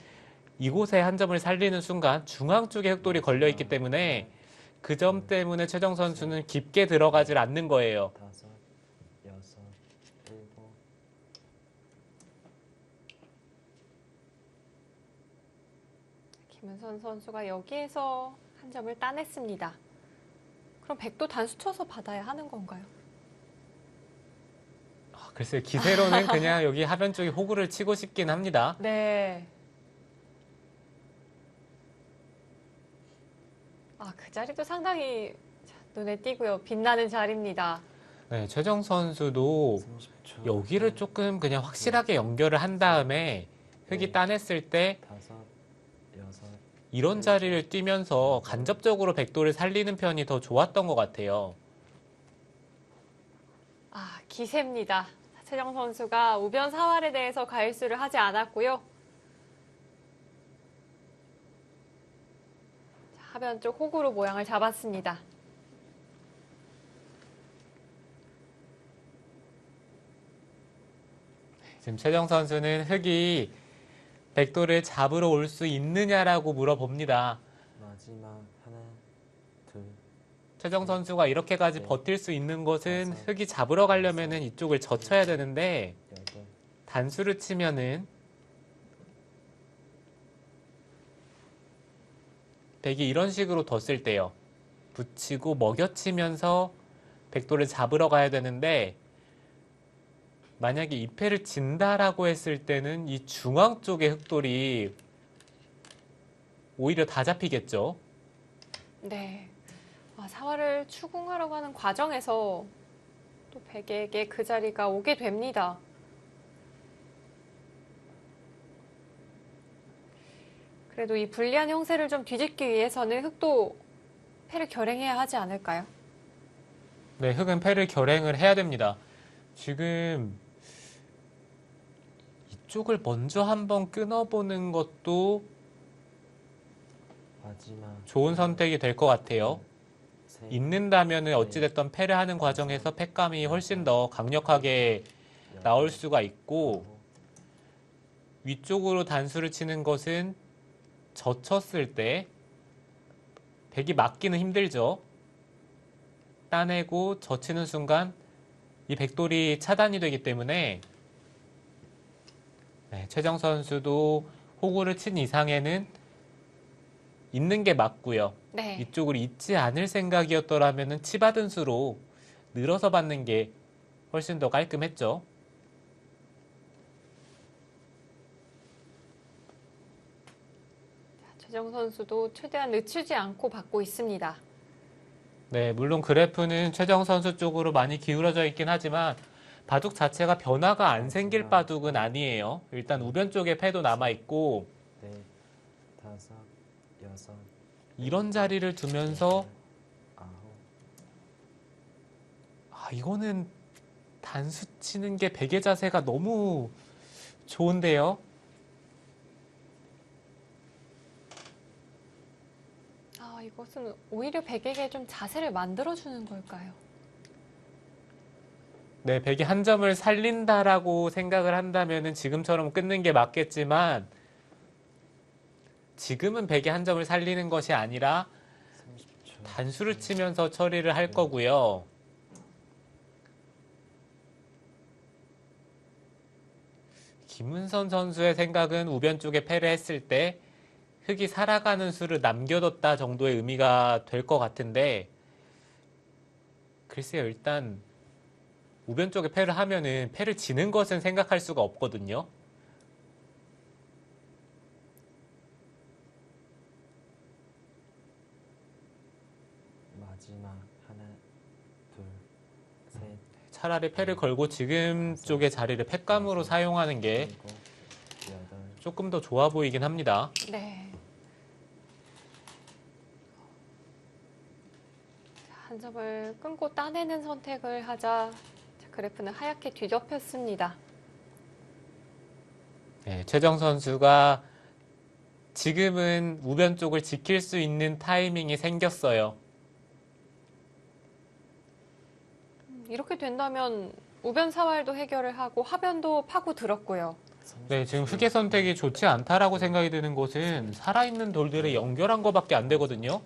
이곳에 한 점을 살리는 순간 중앙 쪽에 흑돌이 걸려 있기 때문에 그 점 때문에 최정 선수는 깊게 들어가질 않는 거예요. 다섯, 여섯, 일곱, 김은선 선수가 여기에서 한 점을 따냈습니다. 그럼 백도 단수 쳐서 받아야 하는 건가요? 글쎄요, 기세로는 그냥 여기 하변 쪽에 호구를 치고 싶긴 합니다. 네. 그 자리도 상당히 눈에 띄고요. 빛나는 자리입니다. 네, 최정 선수도 30초, 여기를 조금 그냥 확실하게 연결을 한 다음에 흑이 따냈을 때 다섯, 여섯, 이런 자리를 뛰면서 간접적으로 백도를 살리는 편이 더 좋았던 것 같아요. 기세입니다. 최정 선수가 우변 사활에 대해서 가일수를 하지 않았고요. 하변 쪽 호구로 모양을 잡았습니다. 지금 최정 선수는 흑이 백도를 잡으러 올 수 있느냐라고 물어봅니다. 마지막 하나, 둘, 최정 선수가 이렇게까지 버틸 수 있는 것은 흑이 잡으러 가려면은 이쪽을 젖혀야 되는데 여덟, 단수를 치면은 백이 이런 식으로 뒀을 때요. 붙이고 먹여치면서 백도를 잡으러 가야 되는데 만약에 이 패를 진다라고 했을 때는 이 중앙 쪽의 흑돌이 오히려 다 잡히겠죠. 네. 사활을 추궁하려고 하는 과정에서 또 백에게 그 자리가 오게 됩니다. 그래도 이 불리한 형세를 좀 뒤집기 위해서는 흑도 패를 결행해야 하지 않을까요? 네, 흑은 패를 결행을 해야 됩니다. 지금 이쪽을 먼저 한번 끊어보는 것도 마지막 좋은 선택이 될 것 같아요. 셋, 있는다면은 어찌됐든 패를 하는 과정에서 패감이 훨씬 더 강력하게 나올 수가 있고, 아홉, 위쪽으로 단수를 치는 것은 젖혔을 때 백이 막기는 힘들죠. 따내고 젖히는 순간 이 백돌이 차단이 되기 때문에 네, 최정 선수도 호구를 친 이상에는 있는 게 맞고요. 네. 이쪽을 잊지 않을 생각이었더라면 치받은 수로 늘어서 받는 게 훨씬 더 깔끔했죠. 최정 선수도 최대한 늦추지 않고 받고 있습니다. 네, 물론 그래프는 최정 선수 쪽으로 많이 기울어져 있긴 하지만 바둑 자체가 변화가 안 생길 바둑은 아니에요. 일단 우변 쪽에 패도 남아있고 넷, 다섯, 여섯, 이런 자리를 두면서 아홉, 이거는 단수 치는 게 백의 자세가 너무 좋은데요. 이것은 오히려 백에게 좀 자세를 만들어주는 걸까요? 네, 백이 한 점을 살린다라고 생각을 한다면은 지금처럼 끊는 게 맞겠지만 지금은 백이 한 점을 살리는 것이 아니라 30초. 단수를 치면서 처리를 할 거고요. 김은선 선수의 생각은 우변 쪽에 패를 했을 때 흑이 살아가는 수를 남겨뒀다 정도의 의미가 될 것 같은데 글쎄요, 일단 우변 쪽에 패를 하면은 패를 지는 것은 생각할 수가 없거든요. 마지막 하나, 둘, 셋, 차라리 패를 걸고 지금 쪽의 자리를 패감으로 사용하는 게 일곱, 여덟, 조금 더 좋아 보이긴 합니다. 네. 한 점을 끊고 따내는 선택을 하자 그래프는 하얗게 뒤덮였습니다. 네, 최정 선수가 지금은 우변 쪽을 지킬 수 있는 타이밍이 생겼어요. 이렇게 된다면 우변 사활도 해결을 하고 하변도 파고 들었고요. 네, 지금 흑의 선택이 좋지 않다라고 생각이 드는 것은 살아있는 돌들을 연결한 것밖에 안 되거든요.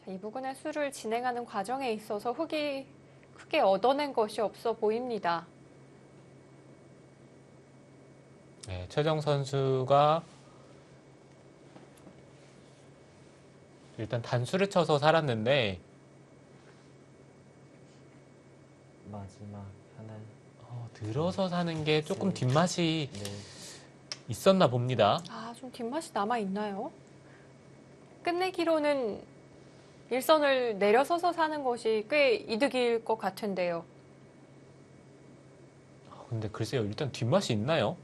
이 부근의 수를 진행하는 과정에 있어서 흑이 크게 얻어낸 것이 없어 보입니다. 네, 최정 선수가 일단 단수를 쳐서 살았는데 마지막 하나, 늘어서 사는 게 조금 뒷맛이 넷, 있었나 봅니다. 좀 뒷맛이 남아있나요? 끝내기로는 일선을 내려서서 사는 것이 꽤 이득일 것 같은데요. 근데 글쎄요, 일단 뒷맛이 있나요?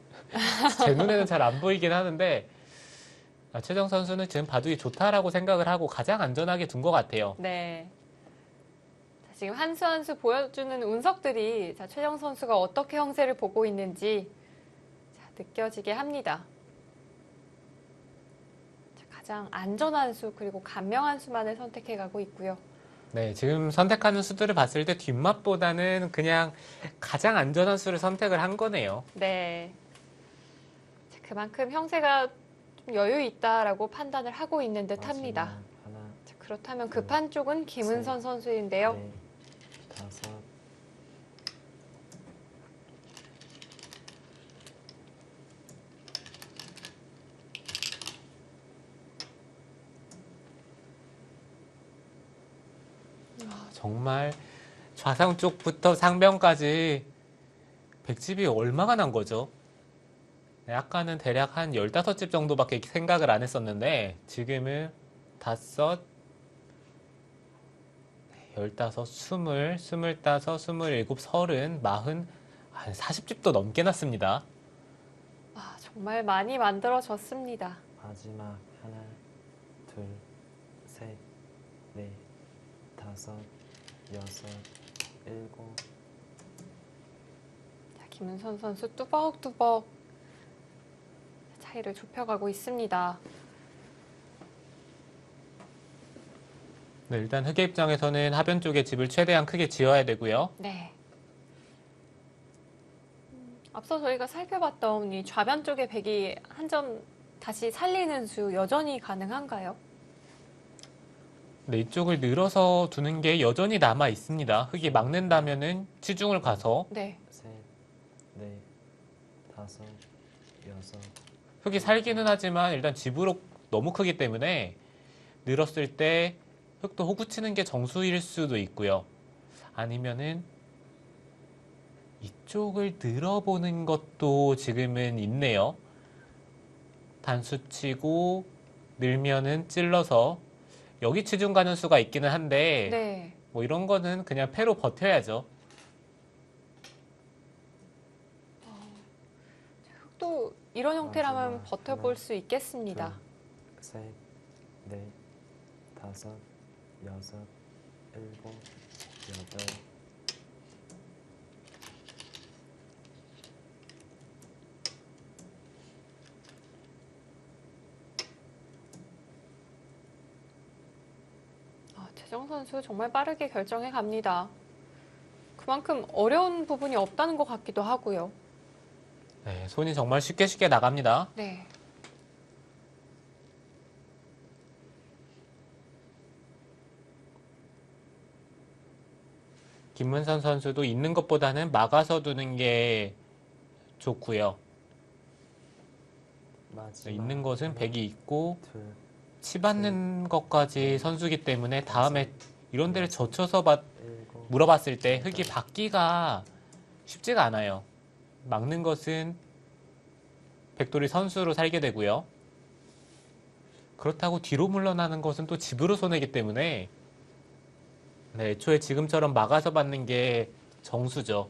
제 눈에는 잘 안 보이긴 하는데 최정 선수는 지금 바둑이 좋다라고 생각을 하고 가장 안전하게 둔 것 같아요. 네. 자, 지금 한 수 한 수 보여주는 운석들이 최정 선수가 어떻게 형세를 보고 있는지 느껴지게 합니다. 가장 안전한 수 그리고 간명한 수만을 선택해 가고 있고요. 네, 지금 선택하는 수들을 봤을 때 뒷맛보다는 그냥 가장 안전한 수를 선택을 한 거네요. 네. 자, 그만큼 형세가 좀 여유 있다라고 판단을 하고 있는 듯 합니다. 마지막 하나, 자, 그렇다면 급한 쪽은 김은선 선수인데요. 넷, 다섯, 정말 좌상 쪽부터 상변까지 백집이 얼마가 난 거죠? 네, 아까는 대략 한 15집 정도밖에 생각을 안 했었는데 지금은 5, 15, 20, 25, 27, 30, 40, 한 40집도 넘게 났습니다. 아, 정말 많이 만들어졌습니다. 마지막 하나, 둘, 셋, 넷, 다섯, 여섯, 일곱. 자, 김은선 선수 뚜벅뚜벅 차이를 좁혀가고 있습니다. 네, 일단 흑의 입장에서는 하변 쪽에 집을 최대한 크게 지어야 되고요. 네. 앞서 저희가 살펴봤던 이 좌변 쪽의 백이 한 점 다시 살리는 수 여전히 가능한가요? 네, 이쪽을 늘어서 두는 게 여전히 남아 있습니다. 흑이 막는다면은 치중을 가서 네. 셋, 넷, 다섯, 여섯. 흑이 살기는 하지만 일단 집으로 너무 크기 때문에 늘었을 때 흑도 호구 치는 게 정수일 수도 있고요. 아니면은 이쪽을 늘어보는 것도 지금은 있네요. 단수 치고 늘면은 찔러서 여기 치중 가는 수가 있기는 한데 네. 뭐 이런 거는 그냥 패로 버텨야죠. 흑도 이런 형태라면 마지막 버텨볼 하나, 수 있겠습니다. 둘, 셋, 넷, 다섯, 여섯, 일곱, 여덟. 아, 최정 선수 정말 빠르게 결정해 갑니다. 그만큼 어려운 부분이 없다는 것 같기도 하고요. 네, 손이 정말 쉽게 쉽게 나갑니다. 네. 김문선 선수도 있는 것보다는 막아서 두는 게 좋고요. 마지막 네, 있는 것은 하나, 백이 있고 둘, 치받는 것까지 선수기 때문에 다음에 이런 데를 젖혀서 일곱. 물어봤을 때 흑이 받기가 쉽지가 않아요. 막는 것은 백돌이 선수로 살게 되고요. 그렇다고 뒤로 물러나는 것은 또 집으로 손해기 때문에 네, 애초에 지금처럼 막아서 받는 게 정수죠.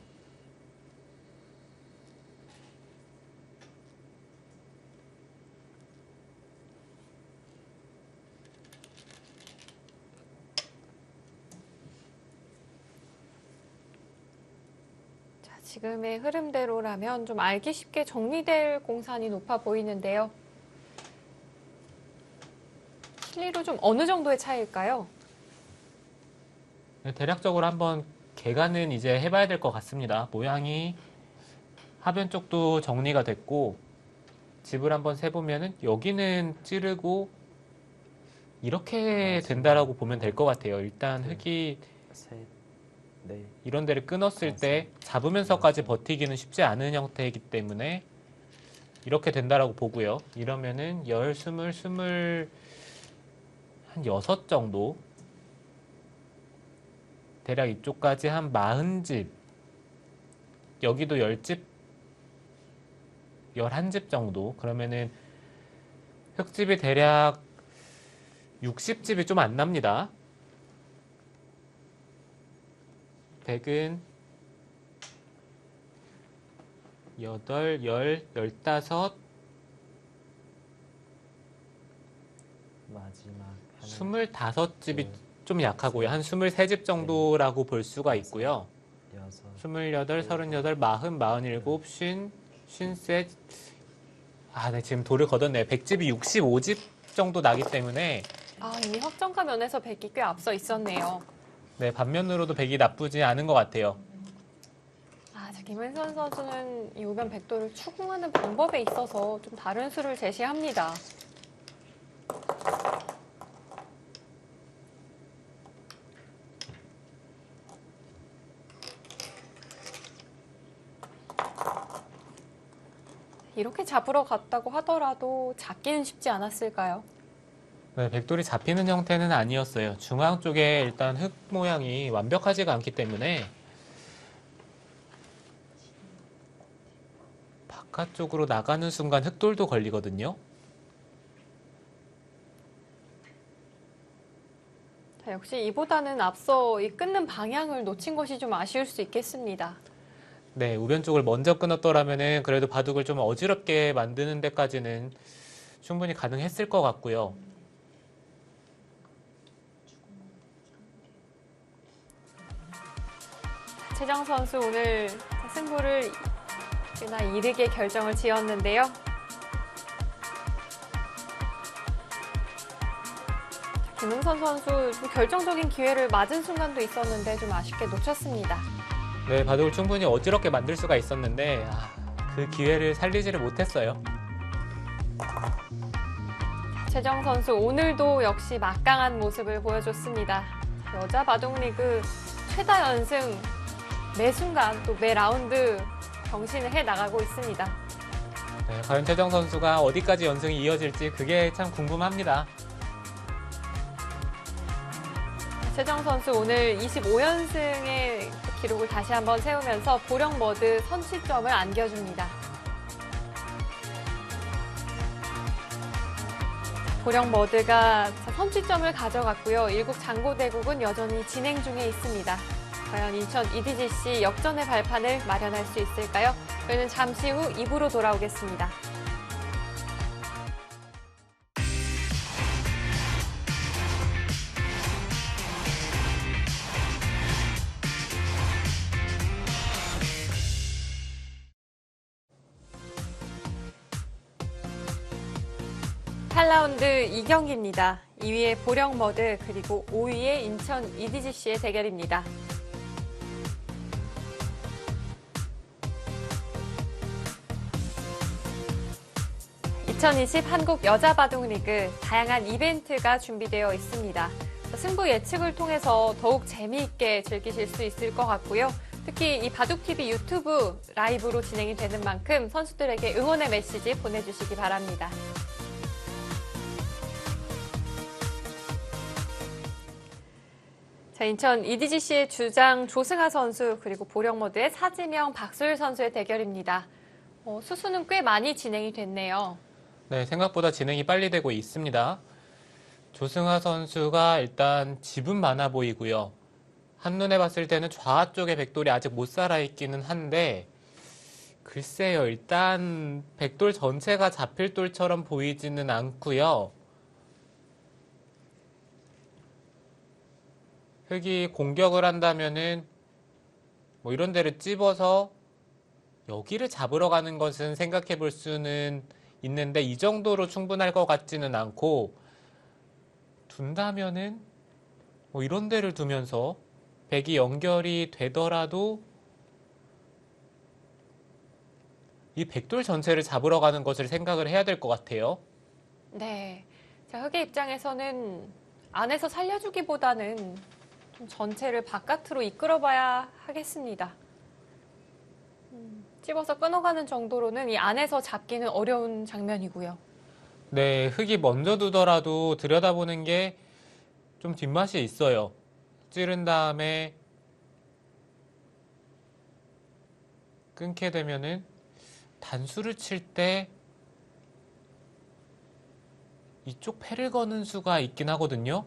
자, 지금의 흐름대로라면 좀 알기 쉽게 정리될 공산이 높아 보이는데요. 실리로 좀 어느 정도의 차이일까요? 네, 대략적으로 한번 개간은 이제 해봐야 될 것 같습니다. 모양이 하변 쪽도 정리가 됐고 집을 한번 세보면은 여기는 찌르고 이렇게 된다라고 보면 될 것 같아요. 일단 흑이 셋, 넷, 이런 데를 끊었을 때 잡으면서까지 버티기는 쉽지 않은 형태이기 때문에 이렇게 된다라고 보고요. 이러면은 10, 20, 20, 한 6 정도 대략 이쪽까지 한 40집 여기도 10집 11집 정도 그러면은 흑집이 대략 60집이 좀 안 납니다. 백은 8, 10, 15, 마지막 하나, 25집이 좀 약하고요. 한 23집 정도라고 볼 수가 있고요. 여섯, 28, 38, 40, 47, 50, 53. 아, 네, 지금 돌을 걷었네요. 100집이 65집 정도 나기 때문에 아, 이미 확정가 면에서 백이 꽤 앞서 있었네요. 네, 반면으로도 100이 나쁘지 않은 것 같아요. 아, 자, 김은선 선수는 이 우변 백도를 추궁하는 방법에 있어서 좀 다른 수를 제시합니다. 이렇게 잡으러 갔다고 하더라도 잡기는 쉽지 않았을까요? 네, 백돌이 잡히는 형태는 아니었어요. 중앙 쪽에 일단 흙 모양이 완벽하지가 않기 때문에 바깥쪽으로 나가는 순간 흑돌도 걸리거든요. 자, 역시 이보다는 앞서 이 끊는 방향을 놓친 것이 좀 아쉬울 수 있겠습니다. 네, 우변 쪽을 먼저 끊었더라면은 그래도 바둑을 좀 어지럽게 만드는 데까지는 충분히 가능했을 것 같고요. 최정 선수 오늘 승부를 꽤나 이르게 결정을 지었는데요. 김흥선 선수 좀 결정적인 기회를 맞은 순간도 있었는데 좀 아쉽게 놓쳤습니다. 네, 바둑을 충분히 어지럽게 만들 수가 있었는데 그 기회를 살리지를 못했어요. 최정 선수 오늘도 역시 막강한 모습을 보여줬습니다. 여자 바둑리그 최다 연승 매 순간 또 매 라운드 경신을 해나가고 있습니다. 네, 과연 최정 선수가 어디까지 연승이 이어질지 그게 참 궁금합니다. 최정 선수 오늘 25연승의 기록을 다시 한번 세우면서 보령머드 선취점을 안겨줍니다. 보령머드가 선취점을 가져갔고요. 일국 장고대국은 여전히 진행 중에 있습니다. 과연 인천 EDGC 역전의 발판을 마련할 수 있을까요? 저희는 잠시 후 2부로 돌아오겠습니다. 팔 라운드 2경기입니다. 2위의 보령머드 그리고 5위의 인천 EDGC의 대결입니다. (2020) 한국 여자바둑리그 다양한 이벤트가 준비되어 있습니다. 승부 예측을 통해서 더욱 재미있게 즐기실 수 있을 것 같고요. 특히 이 바둑TV 유튜브 라이브로 진행이 되는 만큼 선수들에게 응원의 메시지 보내주시기 바랍니다. 자, 인천 EDGC의 주장 조승아 선수 그리고 보령머드의 사지명 박소율 선수의 대결입니다. 수수는 꽤 많이 진행이 됐네요. 네, 생각보다 진행이 빨리 되고 있습니다. 조승아 선수가 일단 집은 많아 보이고요. 한눈에 봤을 때는 좌 쪽에 백돌이 아직 못 살아있기는 한데 글쎄요, 일단 백돌 전체가 잡힐 돌처럼 보이지는 않고요. 흑이 공격을 한다면은 뭐 이런 데를 찝어서 여기를 잡으러 가는 것은 생각해 볼 수는 있는데 이 정도로 충분할 것 같지는 않고 둔다면은 뭐 이런 데를 두면서 백이 연결이 되더라도 이 백돌 전체를 잡으러 가는 것을 생각을 해야 될 것 같아요. 네. 자, 흑의 입장에서는 안에서 살려주기보다는 좀 전체를 바깥으로 이끌어봐야 하겠습니다. 찝어서 끊어가는 정도로는 이 안에서 잡기는 어려운 장면이고요. 네, 흑이 먼저 두더라도 들여다보는 게 좀 뒷맛이 있어요. 찌른 다음에 끊게 되면은 단수를 칠 때 이쪽 패를 거는 수가 있긴 하거든요.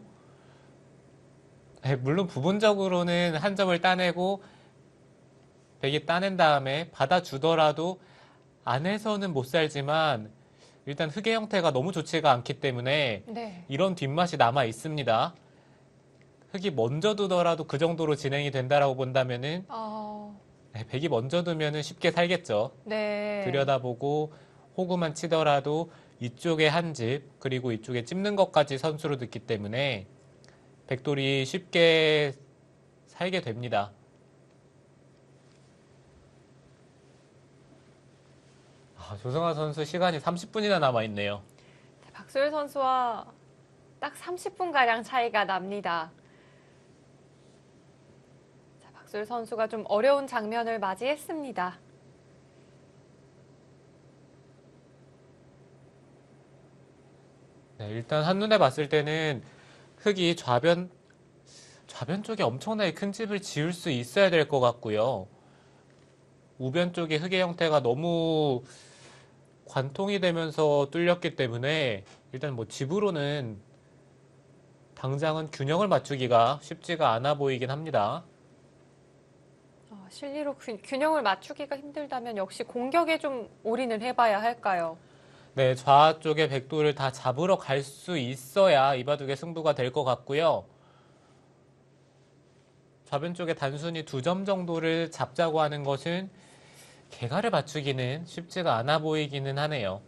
네, 물론 부분적으로는 한 점을 따내고 백이 따낸 다음에 받아주더라도 안에서는 못 살지만 일단 흑의 형태가 너무 좋지가 않기 때문에 네. 이런 뒷맛이 남아 있습니다. 흑이 먼저 두더라도 그 정도로 진행이 된다라고 본다면은 네, 백이 먼저 두면은 쉽게 살겠죠. 네. 들여다보고 호구만 치더라도 이쪽에 한 집 그리고 이쪽에 찝는 것까지 선수로 듣기 때문에 백돌이 쉽게 살게 됩니다. 조승아 선수 시간이 30분이나 남아있네요. 박소율 선수와 딱 30분가량 차이가 납니다. 자, 박소율 선수가 좀 어려운 장면을 맞이했습니다. 네, 일단 한눈에 봤을 때는 흑이 좌변 쪽에 엄청나게 큰 집을 지을 수 있어야 될 것 같고요. 우변 쪽의 흑의 형태가 너무 관통이 되면서 뚫렸기 때문에 일단 뭐 집으로는 당장은 균형을 맞추기가 쉽지가 않아 보이긴 합니다. 실리로 균형을 맞추기가 힘들다면 역시 공격에 좀 올인을 해봐야 할까요? 네, 좌 쪽의 백도를 다 잡으러 갈 수 있어야 이 바둑의 승부가 될 것 같고요. 좌변 쪽에 단순히 2점 정도를 잡자고 하는 것은 개가를 맞추기는 쉽지가 않아 보이기는 하네요.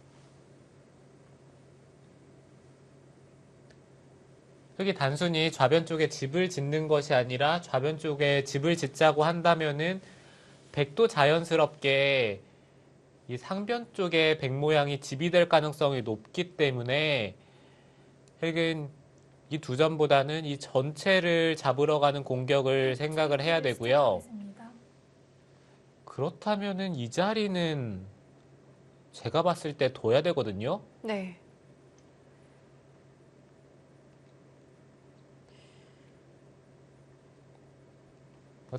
흙이 단순히 좌변 쪽에 집을 짓는 것이 아니라 좌변 쪽에 집을 짓자고 한다면은 백도 자연스럽게 이 상변 쪽에 백 모양이 집이 될 가능성이 높기 때문에 흙은 이 2점보다는 이 전체를 잡으러 가는 공격을 생각을 해야 되고요. 그렇다면은 이 자리는 제가 봤을 때 둬야 되거든요. 네.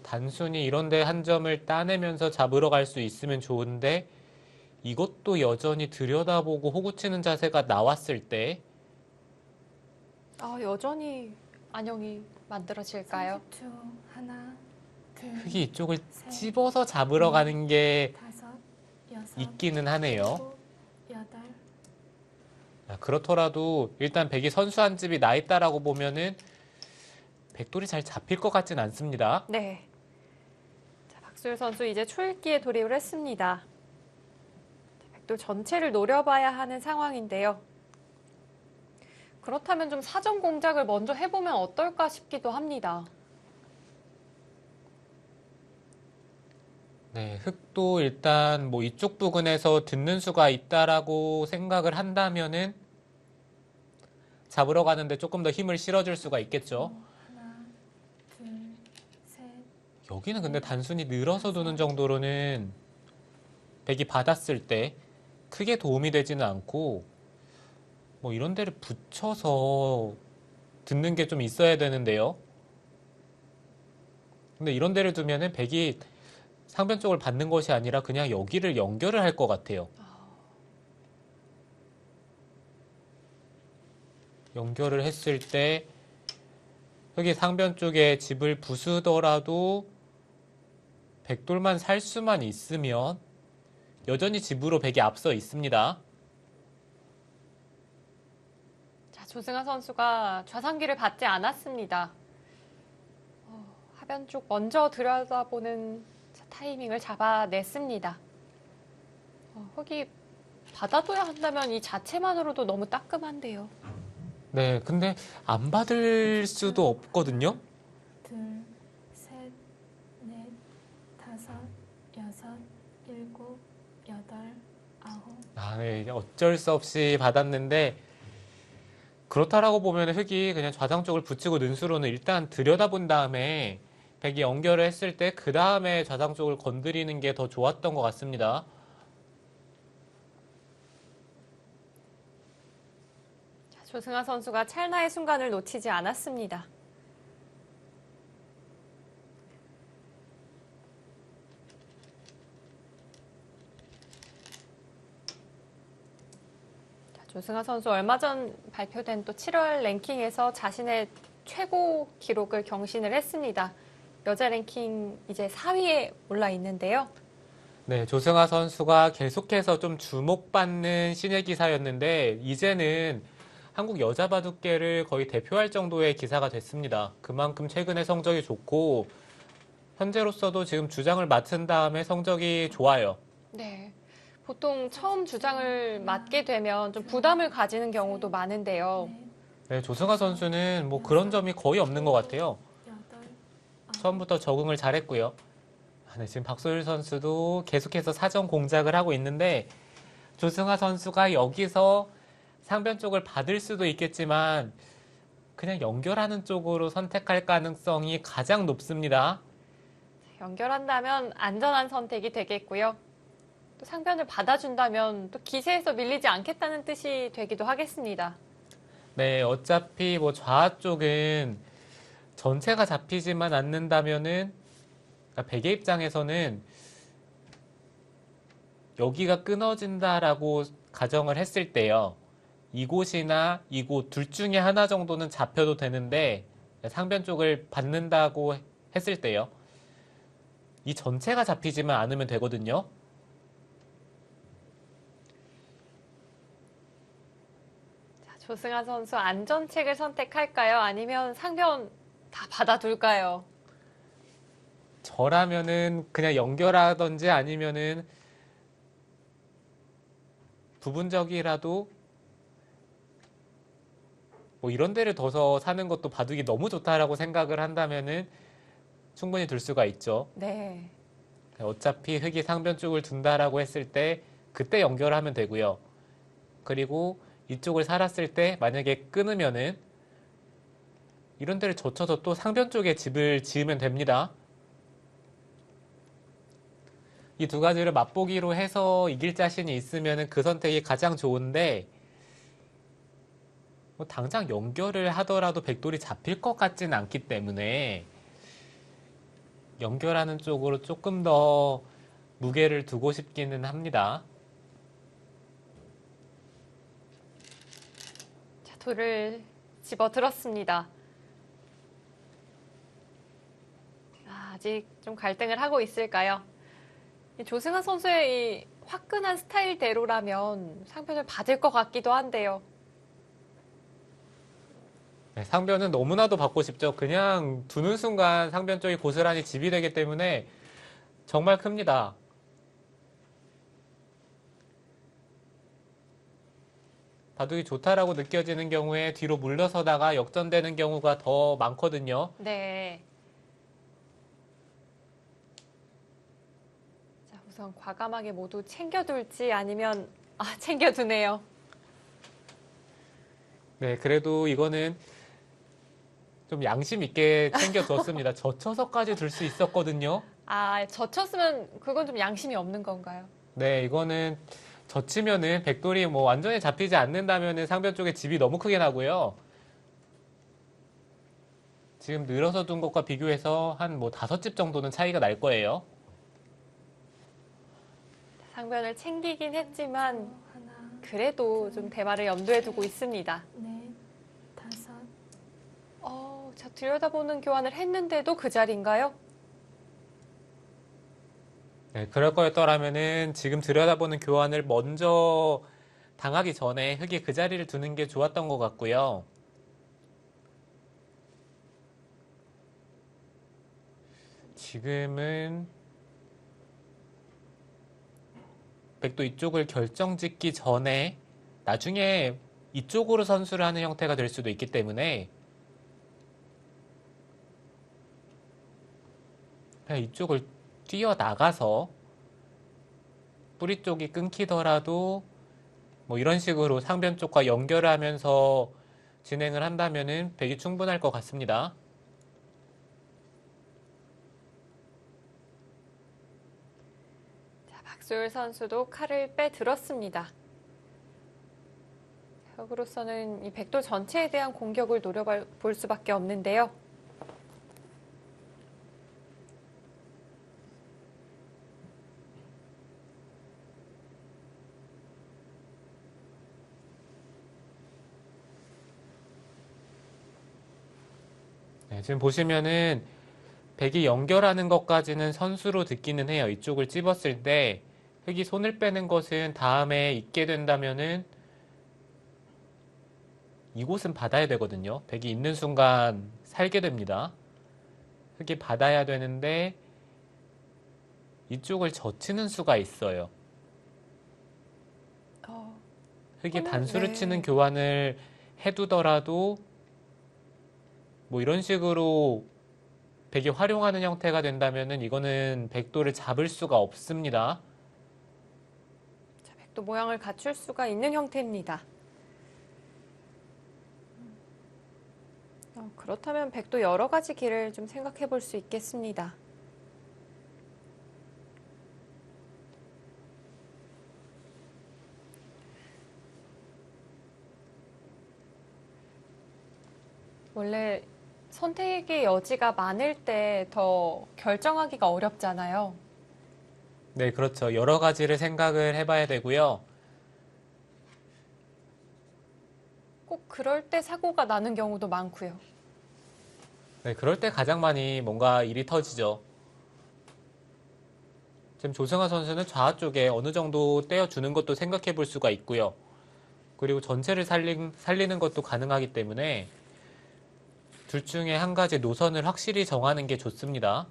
단순히 이런데 한 점을 따내면서 잡으러 갈 수 있으면 좋은데 이것도 여전히 들여다보고 호구치는 자세가 나왔을 때 여전히 안녕이 만들어질까요? 30초. 하나, 둘, 흙이 이쪽을 셋, 찝어서 잡으러 가는 게 다섯, 여섯, 있기는 하네요. 일곱, 여덟. 그렇더라도 일단 백이 선수 한 집이 나 있다라고 보면은 백돌이 잘 잡힐 것 같진 않습니다. 네. 자, 박수일 선수 이제 초읽기에 돌입을 했습니다. 백돌 전체를 노려봐야 하는 상황인데요. 그렇다면 좀 사전 공작을 먼저 해보면 어떨까 싶기도 합니다. 네, 흙도 일단 뭐 이쪽 부근에서 듣는 수가 있다라고 생각을 한다면은 잡으러 가는데 조금 더 힘을 실어줄 수가 있겠죠. 하나, 둘, 셋. 여기는 근데 단순히 늘어서 두는 정도로는 백이 받았을 때 크게 도움이 되지는 않고 뭐 이런 데를 붙여서 듣는 게 좀 있어야 되는데요. 근데 이런 데를 두면은 백이 상변 쪽을 받는 것이 아니라 그냥 여기를 연결을 할 것 같아요. 연결을 했을 때 흙이 상변 쪽에 집을 부수더라도 백돌만 살 수만 있으면 여전히 집으로 백이 앞서 있습니다. 자, 조승아 선수가 좌상기를 받지 않았습니다. 하변 쪽 먼저 들여다보는 타이밍을 잡아냈습니다. 흙이 받아둬야 한다면 이 자체만으로도 너무 따끔한데요. 네, 근데 안 받을 수도 없거든요. 둘, 셋, 넷, 다섯, 여섯, 일곱, 여덟, 아홉. 네, 어쩔 수 없이 받았는데 그렇다라고 보면 흙이 그냥 좌상 쪽을 붙이고 능수로는 일단 들여다본 다음에 백이 연결을 했을 때 그 다음에 좌상 쪽을 건드리는 게 더 좋았던 것 같습니다. 자, 조승아 선수가 찰나의 순간을 놓치지 않았습니다. 자, 조승아 선수 얼마 전 발표된 또 7월 랭킹에서 자신의 최고 기록을 경신을 했습니다. 여자 랭킹 이제 4위에 올라 있는데요. 네, 조승아 선수가 계속해서 좀 주목받는 신예 기사였는데 이제는 한국 여자 바둑계를 거의 대표할 정도의 기사가 됐습니다. 그만큼 최근에 성적이 좋고 현재로서도 지금 주장을 맡은 다음에 성적이 좋아요. 네. 보통 처음 주장을 맡게 되면 좀 부담을 가지는 경우도 많은데요. 네, 조승아 선수는 뭐 그런 점이 거의 없는 것 같아요. 여덟, 처음부터 적응을 잘했고요. 네, 지금 박소율 선수도 계속해서 사전 공작을 하고 있는데 조승아 선수가 여기서 상변 쪽을 받을 수도 있겠지만 그냥 연결하는 쪽으로 선택할 가능성이 가장 높습니다. 연결한다면 안전한 선택이 되겠고요. 또 상변을 받아준다면 또 기세에서 밀리지 않겠다는 뜻이 되기도 하겠습니다. 네, 어차피 뭐 좌 쪽은 전체가 잡히지만 않는다면은 그러니까 백의 입장에서는 여기가 끊어진다라고 가정을 했을 때요. 이곳이나 이곳 둘 중에 하나 정도는 잡혀도 되는데 상변 쪽을 받는다고 했을 때요. 이 전체가 잡히지만 않으면 되거든요. 자, 조승아 선수 안전책을 선택할까요? 아니면 상변 다 받아둘까요? 저라면은 그냥 연결하던지 아니면은 부분적이라도 뭐 이런 데를 둬서 사는 것도 바둑이 너무 좋다라고 생각을 한다면은 충분히 둘 수가 있죠. 네. 어차피 흙이 상변 쪽을 둔다라고 했을 때 그때 연결하면 되고요. 그리고 이쪽을 살았을 때 만약에 끊으면은 이런 데를 젖혀서 또 상변 쪽에 집을 지으면 됩니다. 이 두 가지를 맛보기로 해서 이길 자신이 있으면은 그 선택이 가장 좋은데 뭐 당장 연결을 하더라도 백돌이 잡힐 것 같지는 않기 때문에 연결하는 쪽으로 조금 더 무게를 두고 싶기는 합니다. 자, 돌을 집어들었습니다. 아직 좀 갈등을 하고 있을까요? 이 조승아 선수의 이 화끈한 스타일대로라면 상변을 받을 것 같기도 한데요. 네, 상변은 너무나도 받고 싶죠. 그냥 두는 순간 상변 쪽이 고스란히 집이 되기 때문에 정말 큽니다. 바둑이 좋다라고 느껴지는 경우에 뒤로 물러서다가 역전되는 경우가 더 많거든요. 네. 자, 우선 과감하게 모두 챙겨둘지 아니면 챙겨두네요. 네, 그래도 이거는 좀 양심 있게 챙겨뒀습니다. 젖혀서까지 둘 수 있었거든요. 젖혔으면 그건 좀 양심이 없는 건가요? 네, 이거는 젖히면은 백돌이 뭐 완전히 잡히지 않는다면은 상변 쪽에 집이 너무 크게 나고요. 지금 늘어서 둔 것과 비교해서 한 뭐 5집 정도는 차이가 날 거예요. 상변을 챙기긴 했지만 하나, 그래도 좀 대마를 염두에 두고 있습니다. 넷, 다섯, 자, 들여다보는 교환을 했는데도 그 자리인가요? 네, 그럴 거였더라면은 지금 들여다보는 교환을 먼저 당하기 전에 흙이 그 자리를 두는 게 좋았던 것 같고요. 지금은 백도 이쪽을 결정짓기 전에 나중에 이쪽으로 선수를 하는 형태가 될 수도 있기 때문에 그냥 이쪽을 뛰어나가서 뿌리 쪽이 끊기더라도 뭐 이런 식으로 상변 쪽과 연결을 하면서 진행을 한다면은 백이 충분할 것 같습니다. 자, 박소율 선수도 칼을 빼들었습니다. 혁으로서는 이 백도 전체에 대한 공격을 노려볼 수밖에 없는데요. 네, 지금 보시면은 백이 연결하는 것까지는 선수로 듣기는 해요. 이쪽을 찝었을 때 흙이 손을 빼는 것은 다음에 있게 된다면은 이곳은 받아야 되거든요. 백이 있는 순간 살게 됩니다. 흙이 받아야 되는데 이쪽을 젖히는 수가 있어요. 흙이 단수를 네. 치는 교환을 해두더라도 뭐 이런 식으로 백이 활용하는 형태가 된다면은 이거는 백도를 잡을 수가 없습니다. 자, 백도 모양을 갖출 수가 있는 형태입니다. 그렇다면 백도 여러 가지 길을 좀 생각해 볼 수 있겠습니다. 원래 선택의 여지가 많을 때 더 결정하기가 어렵잖아요. 네, 그렇죠. 여러 가지를 생각을 해봐야 되고요. 꼭 그럴 때 사고가 나는 경우도 많고요. 네, 그럴 때 가장 많이 뭔가 일이 터지죠. 지금 조승아 선수는 좌 쪽에 어느 정도 떼어주는 것도 생각해 볼 수가 있고요. 그리고 전체를 살리는 것도 가능하기 때문에 둘 중에 한 가지 노선을 확실히 정하는 게 좋습니다.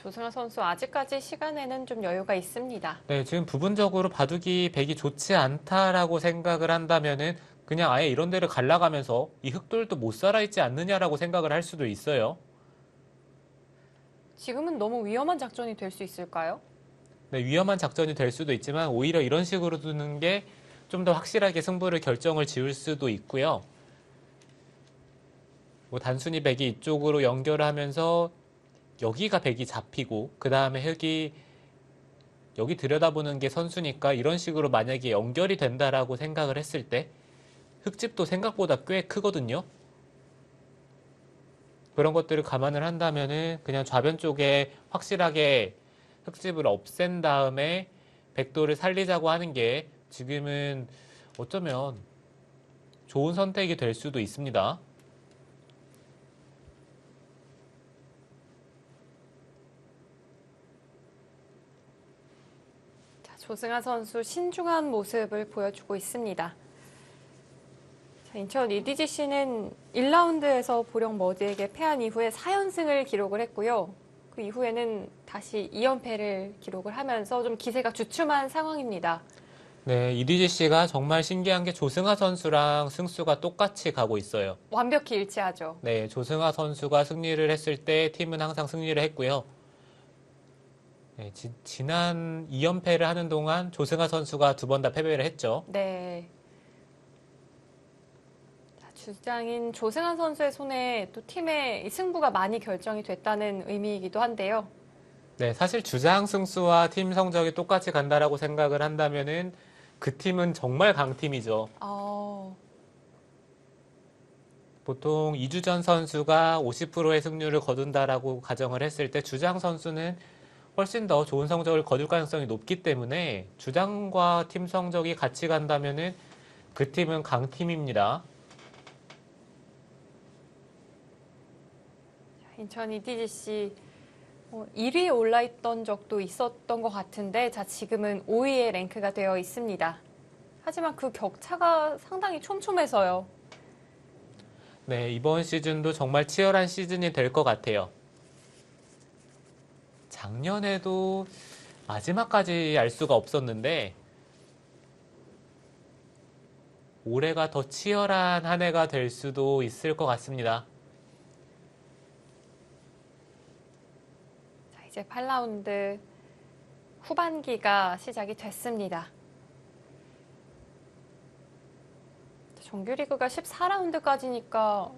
조승아 선수 아직까지 시간에는 좀 여유가 있습니다. 네, 지금 부분적으로 바둑이 백이 좋지 않다라고 생각을 한다면은 그냥 아예 이런 데를 갈라가면서 이 흑돌도 못 살아있지 않느냐라고 생각을 할 수도 있어요. 지금은 너무 위험한 작전이 될 수 있을까요? 네, 위험한 작전이 될 수도 있지만 오히려 이런 식으로 두는 게 좀 더 확실하게 승부를 결정을 지을 수도 있고요. 뭐 단순히 백이 이쪽으로 연결하면서 여기가 백이 잡히고 그 다음에 흑이 여기 들여다보는 게 선수니까 이런 식으로 만약에 연결이 된다라고 생각을 했을 때 흑집도 생각보다 꽤 크거든요. 그런 것들을 감안을 한다면은 그냥 좌변 쪽에 확실하게 흑집을 없앤 다음에 백도를 살리자고 하는 게 지금은 어쩌면 좋은 선택이 될 수도 있습니다. 자, 조승아 선수 신중한 모습을 보여주고 있습니다. 자, 인천 EDGC는 1라운드에서 보령 머드에게 패한 이후에 4연승을 기록을 했고요. 그 이후에는 다시 2연패를 기록을 하면서 좀 기세가 주춤한 상황입니다. 네, EDGC가 정말 신기한 게 조승아 선수랑 승수가 똑같이 가고 있어요. 완벽히 일치하죠. 네, 조승아 선수가 승리를 했을 때 팀은 항상 승리를 했고요. 네, 지난 2연패를 하는 동안 조승아 선수가 2번 다 패배를 했죠. 네. 자, 주장인 조승아 선수의 손에 또 팀의 이 승부가 많이 결정이 됐다는 의미이기도 한데요. 네, 사실 주장 승수와 팀 성적이 똑같이 간다라고 생각을 한다면은 그 팀은 정말 강팀이죠. 보통 이주전 선수가 50%의 승률을 거둔다라고 가정을 했을 때 주장 선수는 훨씬 더 좋은 성적을 거둘 가능성이 높기 때문에 주장과 팀 성적이 같이 간다면은 그 팀은 강팀입니다. 인천 EDGC 1위에 올라있던 적도 있었던 것 같은데 자, 지금은 5위에 랭크가 되어 있습니다. 하지만 그 격차가 상당히 촘촘해서요. 네, 이번 시즌도 정말 치열한 시즌이 될 것 같아요. 작년에도 마지막까지 알 수가 없었는데 올해가 더 치열한 한 해가 될 수도 있을 것 같습니다. 자, 이제 8라운드 후반기가 시작이 됐습니다. 정규리그가 14라운드까지니까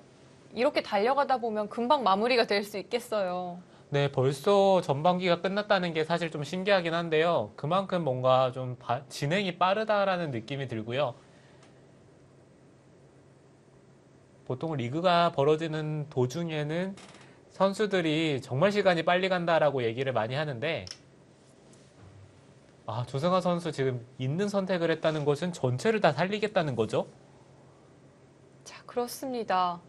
이렇게 달려가다 보면 금방 마무리가 될 수 있겠어요. 네, 벌써 전반기가 끝났다는 게 사실 좀 신기하긴 한데요. 그만큼 뭔가 좀 진행이 빠르다라는 느낌이 들고요. 보통 리그가 벌어지는 도중에는 선수들이 정말 시간이 빨리 간다라고 얘기를 많이 하는데 조승아 선수 지금 있는 선택을 했다는 것은 전체를 다 살리겠다는 거죠? 자, 그렇습니다.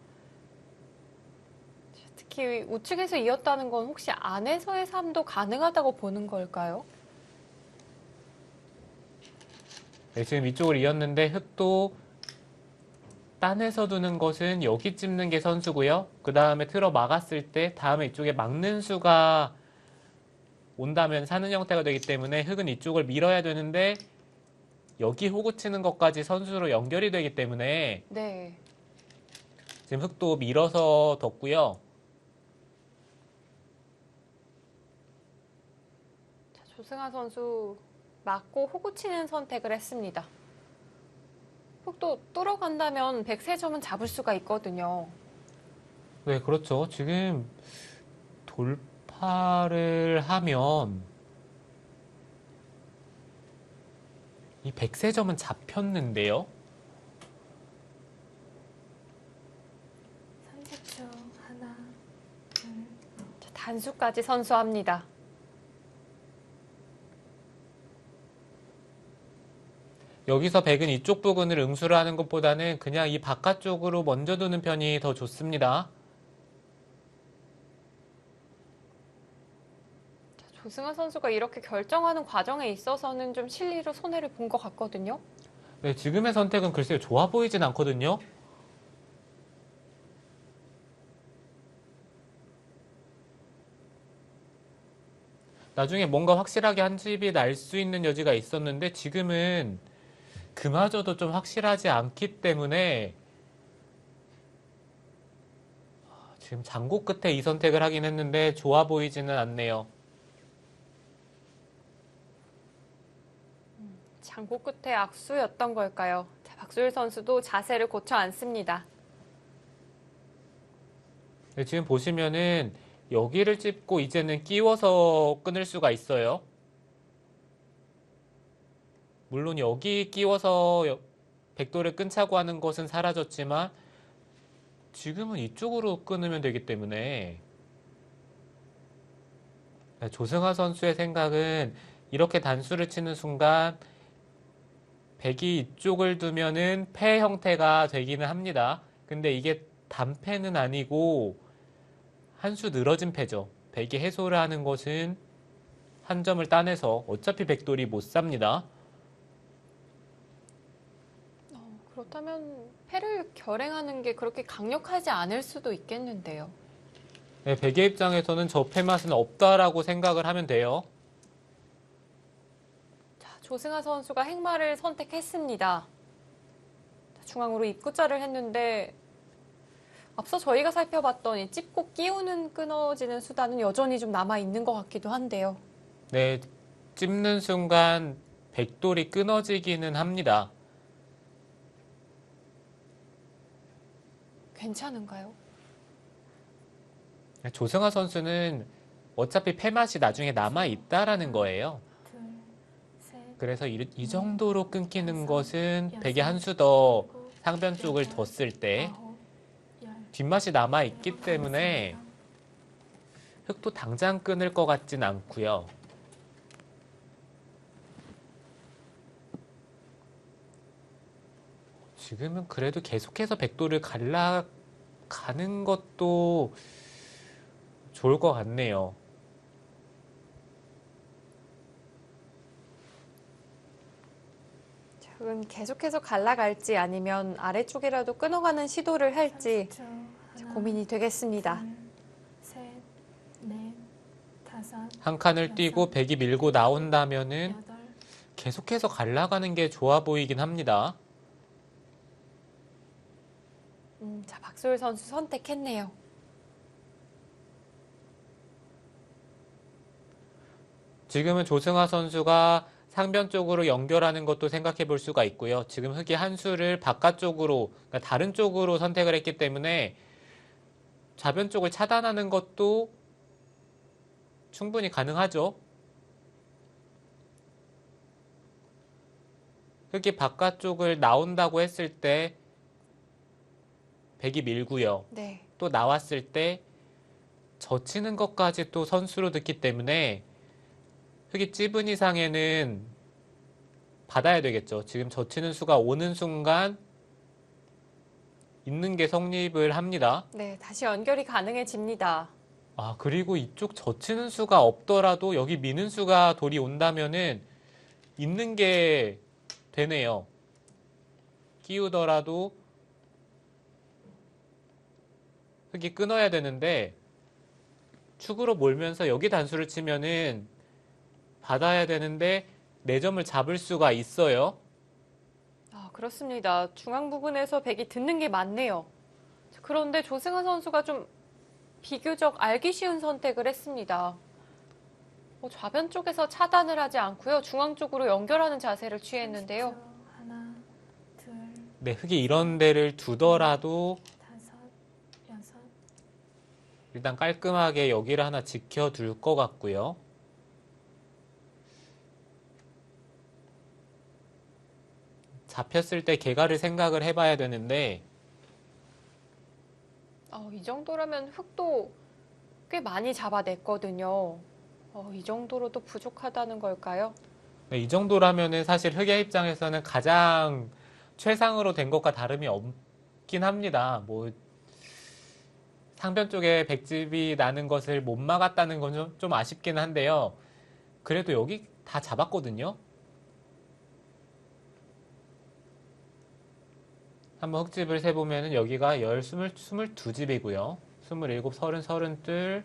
특히 우측에서 이었다는 건 혹시 안에서의 삶도 가능하다고 보는 걸까요? 네, 지금 이쪽을 이었는데 흑도 딴에서 두는 것은 여기 찝는 게 선수고요. 그 다음에 틀어 막았을 때 다음에 이쪽에 막는 수가 온다면 사는 형태가 되기 때문에 흑은 이쪽을 밀어야 되는데 여기 호구 치는 것까지 선수로 연결이 되기 때문에 네. 지금 흑도 밀어서 뒀고요. 자, 조승아 선수 맞고 호구 치는 선택을 했습니다. 흑도 뚫어간다면 103점은 잡을 수가 있거든요. 네, 그렇죠. 지금 돌파를 하면 이 100세점은 잡혔는데요. 30초. 하나, 둘. 자, 단수까지 선수합니다. 여기서 백은 이쪽 부근을 응수를 하는 것보다는 그냥 이 바깥쪽으로 먼저 두는 편이 더 좋습니다. 조승아 선수가 이렇게 결정하는 과정에 있어서는 좀 실리로 손해를 본 것 같거든요. 네, 지금의 선택은 글쎄요, 좋아 보이진 않거든요. 나중에 뭔가 확실하게 한 집이 날 수 있는 여지가 있었는데 지금은 그마저도 좀 확실하지 않기 때문에 지금 장고 끝에 이 선택을 하긴 했는데 좋아 보이지는 않네요. 장고 끝에 악수였던 걸까요? 자, 박소율 선수도 자세를 고쳐 앉습니다. 네, 지금 보시면은 여기를 찝고 이제는 끼워서 끊을 수가 있어요. 물론 여기 끼워서 백도를 끊자고 하는 것은 사라졌지만 지금은 이쪽으로 끊으면 되기 때문에 조승아 선수의 생각은 이렇게 단수를 치는 순간 백이 이쪽을 두면은 패 형태가 되기는 합니다. 근데 이게 단패는 아니고 한 수 늘어진 패죠. 백이 해소를 하는 것은 한 점을 따내서 어차피 백돌이 못 삽니다. 그렇다면 패를 결행하는 게 그렇게 강력하지 않을 수도 있겠는데요. 네, 백의 입장에서는 저 패 맛은 없다라고 생각을 하면 돼요. 자, 조승아 선수가 행마를 선택했습니다. 자, 중앙으로 입구자를 했는데 앞서 저희가 살펴봤던 이 찝고 끼우는 끊어지는 수단은 여전히 좀 남아있는 것 같기도 한데요. 네, 찝는 순간 백돌이 끊어지기는 합니다. 괜찮은가요? 조승아 선수는 어차피 패 맛이 나중에 남아있다라는 거예요. 둘, 셋, 그래서 이 정도로 끊기는 것은 백이 한 수 더 상변 쪽을 뒀을 때 아홉, 열. 뒷맛이 남아있기 때문에 흑도 당장 끊을 것 같진 않고요. 지금은 그래도 계속해서 백도를 갈라가는 것도 좋을 것 같네요. 지금 계속해서 갈라갈지 아니면 아래쪽이라도 끊어가는 시도를 할지 30초. 하나, 고민이 되겠습니다. 둘, 셋, 넷, 다섯, 한 칸을 띄고 백이 밀고 나온다면은 여덟, 계속해서 갈라가는 게 좋아 보이긴 합니다. 자, 박소율 선수 선택했네요. 지금은 조승아 선수가 상변 쪽으로 연결하는 것도 생각해 볼 수가 있고요. 지금 흑이 한 수를 바깥쪽으로, 그러니까 다른 쪽으로 선택을 했기 때문에 좌변 쪽을 차단하는 것도 충분히 가능하죠. 흑이 바깥쪽을 나온다고 했을 때 백이 밀고요. 네. 또 나왔을 때 젖히는 것까지 또 선수로 듣기 때문에 흑이 찝은 이상에는 받아야 되겠죠. 지금 젖히는 수가 오는 순간 있는 게 성립을 합니다. 네, 다시 연결이 가능해집니다. 아, 그리고 이쪽 젖히는 수가 없더라도 여기 미는 수가 돌이 온다면은 있는 게 되네요. 끼우더라도 흑이 끊어야 되는데 축으로 몰면서 여기 단수를 치면은 받아야 되는데 4점을 잡을 수가 있어요. 아, 그렇습니다. 중앙 부분에서 백이 듣는 게 많네요. 그런데 조승아 선수가 좀 비교적 알기 쉬운 선택을 했습니다. 좌변 쪽에서 차단을 하지 않고요. 중앙 쪽으로 연결하는 자세를 취했는데요. 30초. 하나, 둘, 네, 흑이 이런 데를 두더라도 다섯, 여섯, 일단 깔끔하게 여기를 하나 지켜둘 것 같고요. 잡혔을 때 개가를 생각을 해봐야 되는데 이 정도라면 흑도 꽤 많이 잡아냈거든요. 이 정도로도 부족하다는 걸까요? 네, 이 정도라면은 사실 흑의 입장에서는 가장 최상으로 된 것과 다름이 없긴 합니다. 뭐 상변 쪽에 백집이 나는 것을 못 막았다는 건 좀 아쉽긴 한데요. 그래도 여기 다 잡았거든요. 한번 흑집을 세보면은 여기가 22집이고요. 27, 30, 32,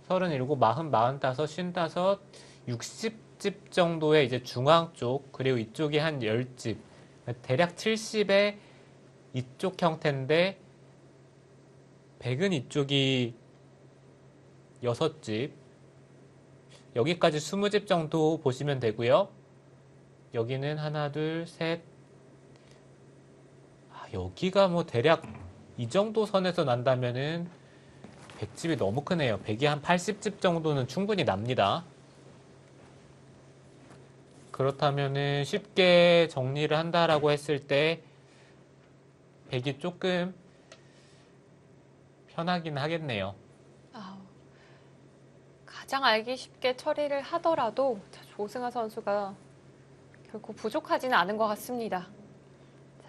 37, 40, 45, 55, 60집 정도의 이제 중앙 쪽, 그리고 이쪽이 한 10집. 대략 70의 이쪽 형태인데, 백은 이쪽이 6집. 여기까지 20집 정도 보시면 되고요. 여기는 하나, 둘, 셋. 여기가 뭐 대략 이 정도 선에서 난다면은 100집이 너무 크네요. 100이 한 80집 정도는 충분히 납니다. 그렇다면은 쉽게 정리를 한다라고 했을 때 100이 조금 편하긴 하겠네요. 가장 알기 쉽게 처리를 하더라도 조승아 선수가 결코 부족하지는 않은 것 같습니다.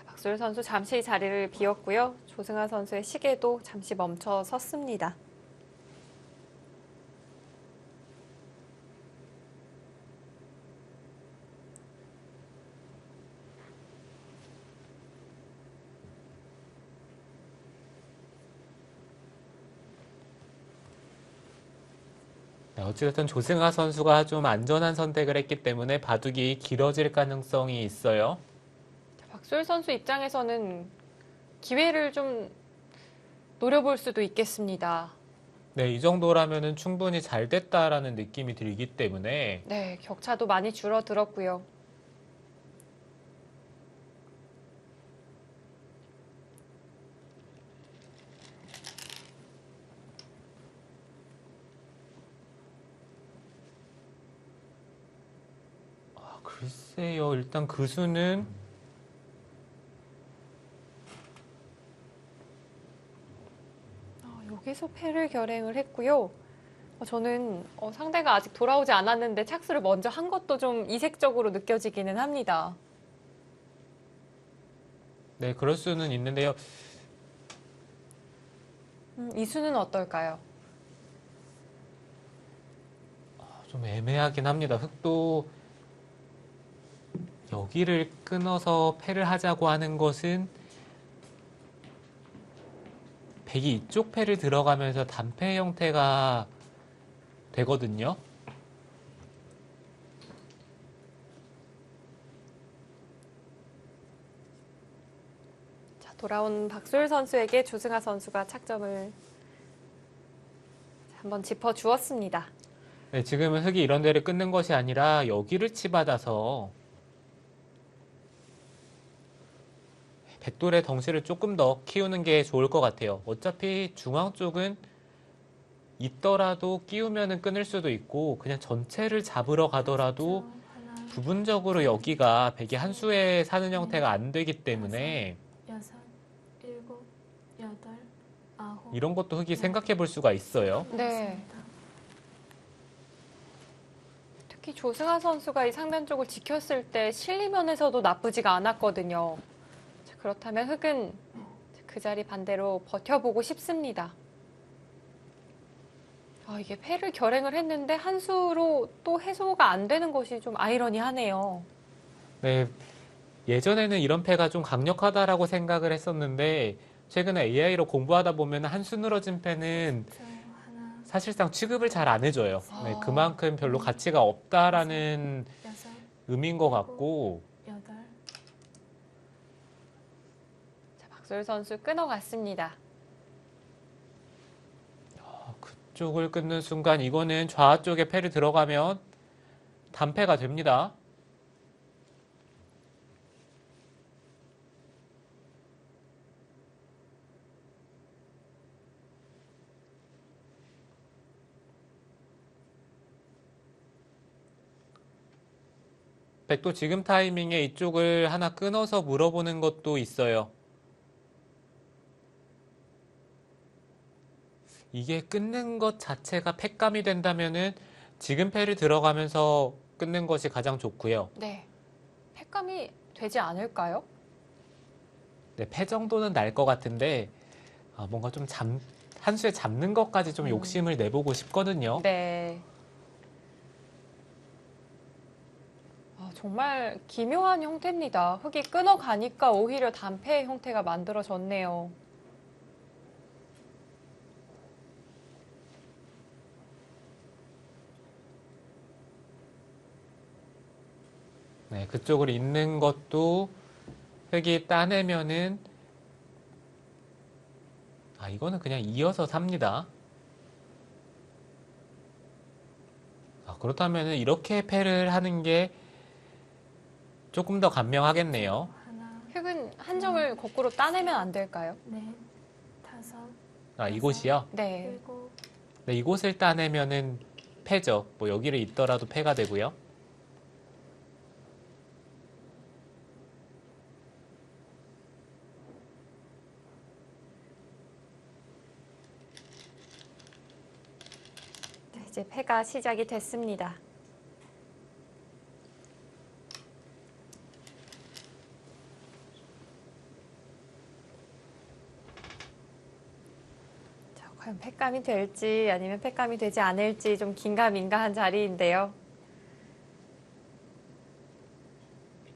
박소율 선수 잠시 자리를 비웠고요. 조승아 선수의 시계도 잠시 멈춰 섰습니다. 네, 어찌됐든 조승아 선수가 좀 안전한 선택을 했기 때문에 바둑이 길어질 가능성이 있어요. 박소율 선수 입장에서는 기회를 좀 노려볼 수도 있겠습니다. 네, 이 정도라면은 충분히 잘 됐다라는 느낌이 들기 때문에 네, 격차도 많이 줄어들었고요. 글쎄요, 일단 그 수는 여기서 패를 결행을 했고요. 저는 상대가 아직 돌아오지 않았는데 착수를 먼저 한 것도 좀 이색적으로 느껴지기는 합니다. 네, 그럴 수는 있는데요. 이 수는 어떨까요? 좀 애매하긴 합니다. 흑도 여기를 끊어서 패를 하자고 하는 것은 백이 이쪽 패를 들어가면서 단패 형태가 되거든요. 자, 돌아온 박소율 선수에게 조승아 선수가 착점을 한번 짚어주었습니다. 네, 지금은 흑이 이런 데를 끊는 것이 아니라 여기를 치받아서 백돌의 덩실을 조금 더 키우는 게 좋을 것 같아요. 어차피 중앙 쪽은 있더라도 끼우면은 끊을 수도 있고 그냥 전체를 잡으러 가더라도 하나, 부분적으로 여기가 백이 한 수에 사는 형태가 안 되기 때문에 여섯, 일곱, 여덟, 아홉. 이런 것도 흑이 생각해 볼 수가 있어요. 네. 특히 조승아 선수가 이 상단 쪽을 지켰을 때 실리면에서도 나쁘지가 않았거든요. 자, 그렇다면 흑은 그 자리 반대로 버텨보고 싶습니다. 이게 패를 결행을 했는데 한 수로 또 해소가 안 되는 것이 좀 아이러니하네요. 네, 예전에는 이런 패가 좀 강력하다라고 생각을 했었는데 최근에 AI로 공부하다 보면 한 수 늘어진 패는 하나, 사실상 취급을 잘 안 해줘요. 네, 그만큼 별로 가치가 없다라는 여섯, 의미인 것 같고 여덟. 자, 박소율 선수 끊어갔습니다. 그쪽을 끊는 순간 이거는 좌 쪽에 패를 들어가면 단패가 됩니다. 백도 지금 타이밍에 이쪽을 하나 끊어서 물어보는 것도 있어요. 이게 끊는 것 자체가 팩감이 된다면은 지금 패를 들어가면서 끊는 것이 가장 좋고요. 네. 팩감이 되지 않을까요? 네, 패 정도는 날 것 같은데 뭔가 좀 한 수에 잡는 것까지 좀 욕심을 내보고 싶거든요. 네. 정말 기묘한 형태입니다. 흙이 끊어가니까 오히려 단패의 형태가 만들어졌네요. 네, 그쪽으로 있는 것도 흙이 따내면은 이거는 그냥 이어서 삽니다. 그렇다면 이렇게 패를 하는 게 조금 더 간명하겠네요. 하나, 흙은 한 점을 거꾸로 따내면 안 될까요? 넷, 다섯, 이곳이요? 네. 일곱, 네, 이곳을 따내면은 패죠. 뭐 여기를 있더라도 패가 되고요. 네, 이제 패가 시작이 됐습니다. 자, 과연 패감이 될지 아니면 패감이 되지 않을지 좀 긴가민가한 자리인데요.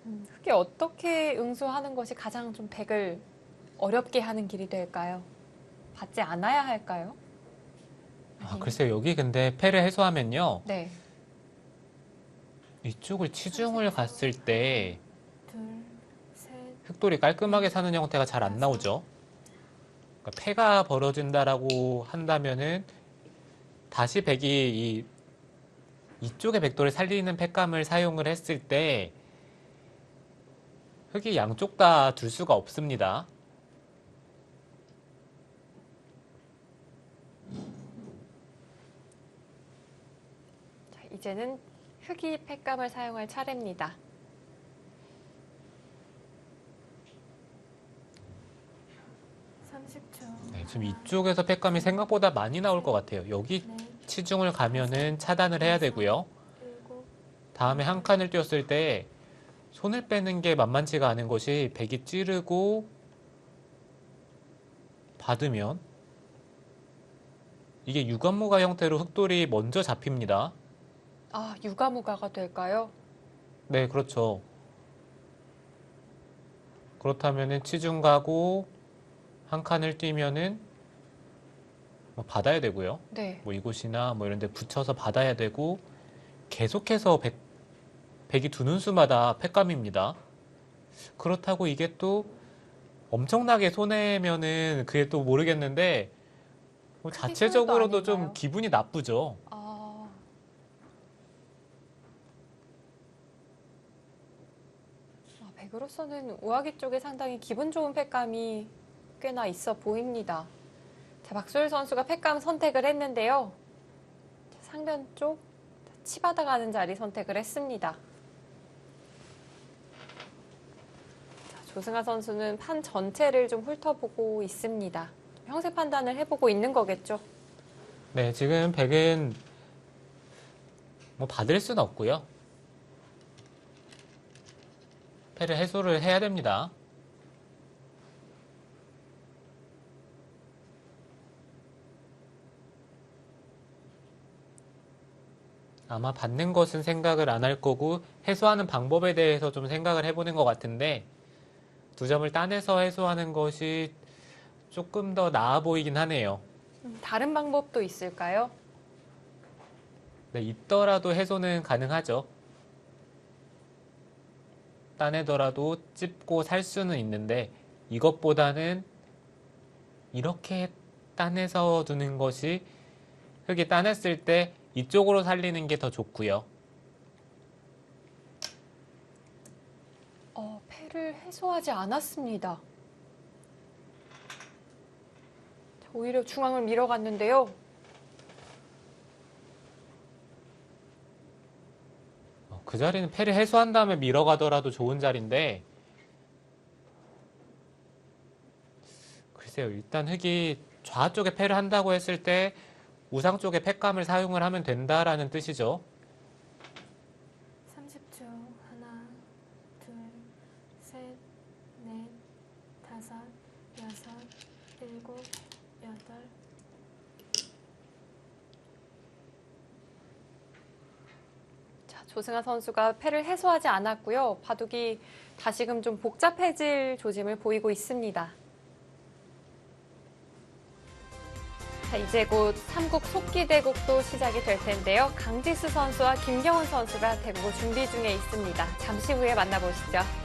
흙이 어떻게 응수하는 것이 가장 좀 팩을 어렵게 하는 길이 될까요? 받지 않아야 할까요? 글쎄요. 여기 근데 패를 해소하면요. 네. 이쪽을 치중을 갔을 때 둘, 셋, 흑돌이 깔끔하게 사는 형태가 잘 안 나오죠. 그러니까 패가 벌어진다라고 한다면은 다시 백이 이쪽의 백돌을 살리는 팩감을 사용을 했을 때 흙이 양쪽 다 둘 수가 없습니다. 자, 이제는 흙이 팩감을 사용할 차례입니다. 네, 지금 이쪽에서 팩감이 생각보다 많이 나올 것 같아요. 여기 넷, 치중을 가면은 차단을 해야 되고요. 일곱, 다음에 한 칸을 띄웠을 때 손을 빼는 게 만만치가 않은 것이 백이 찌르고 받으면 이게 유관무가 형태로 흑돌이 먼저 잡힙니다. 유가무가가 될까요? 네, 그렇죠. 그렇다면은 치중 가고 한 칸을 띄면은 뭐 받아야 되고요. 네. 뭐 이곳이나 뭐 이런 데 붙여서 받아야 되고 계속해서 백이 두는 수마다 팩감입니다. 그렇다고 이게 또 엄청나게 손해면은 그게 또 모르겠는데 뭐 크게 자체적으로도 손해도 좀 아닌가요? 기분이 나쁘죠. 백으로서는 우아기 쪽에 상당히 기분 좋은 팩감이 꽤나 있어 보입니다. 자, 박소율 선수가 팩감 선택을 했는데요. 자, 상변 쪽 치받아가는 자리 선택을 했습니다. 자, 조승아 선수는 판 전체를 좀 훑어보고 있습니다. 형세 판단을 해보고 있는 거겠죠. 네, 지금 백은 뭐 받을 수는 없고요. 패를 해소를 해야 됩니다. 아마 받는 것은 생각을 안 할 거고 해소하는 방법에 대해서 좀 생각을 해보는 것 같은데 두 점을 따내서 해소하는 것이 조금 더 나아 보이긴 하네요. 다른 방법도 있을까요? 네, 있더라도 해소는 가능하죠. 따내더라도 찝고 살 수는 있는데 이것보다는 이렇게 따내서 두는 것이 흙이 따냈을 때 이쪽으로 살리는 게 더 좋고요. 패를 해소하지 않았습니다. 자, 오히려 중앙을 밀어갔는데요. 그 자리는 패를 해소한 다음에 밀어가더라도 좋은 자리인데 글쎄요. 일단 흙이 좌쪽에 패를 한다고 했을 때 우상 쪽에 패감을 사용을 하면 된다라는 뜻이죠. 30초. 하나, 둘, 셋, 넷, 다섯, 여섯, 일곱, 여덟. 자, 조승아 선수가 패를 해소하지 않았고요. 바둑이 다시금 좀 복잡해질 조짐을 보이고 있습니다. 자, 이제 곧 삼국 속기대국도 시작이 될 텐데요. 강지수 선수와 김경훈 선수가 대구 준비 중에 있습니다. 잠시 후에 만나보시죠.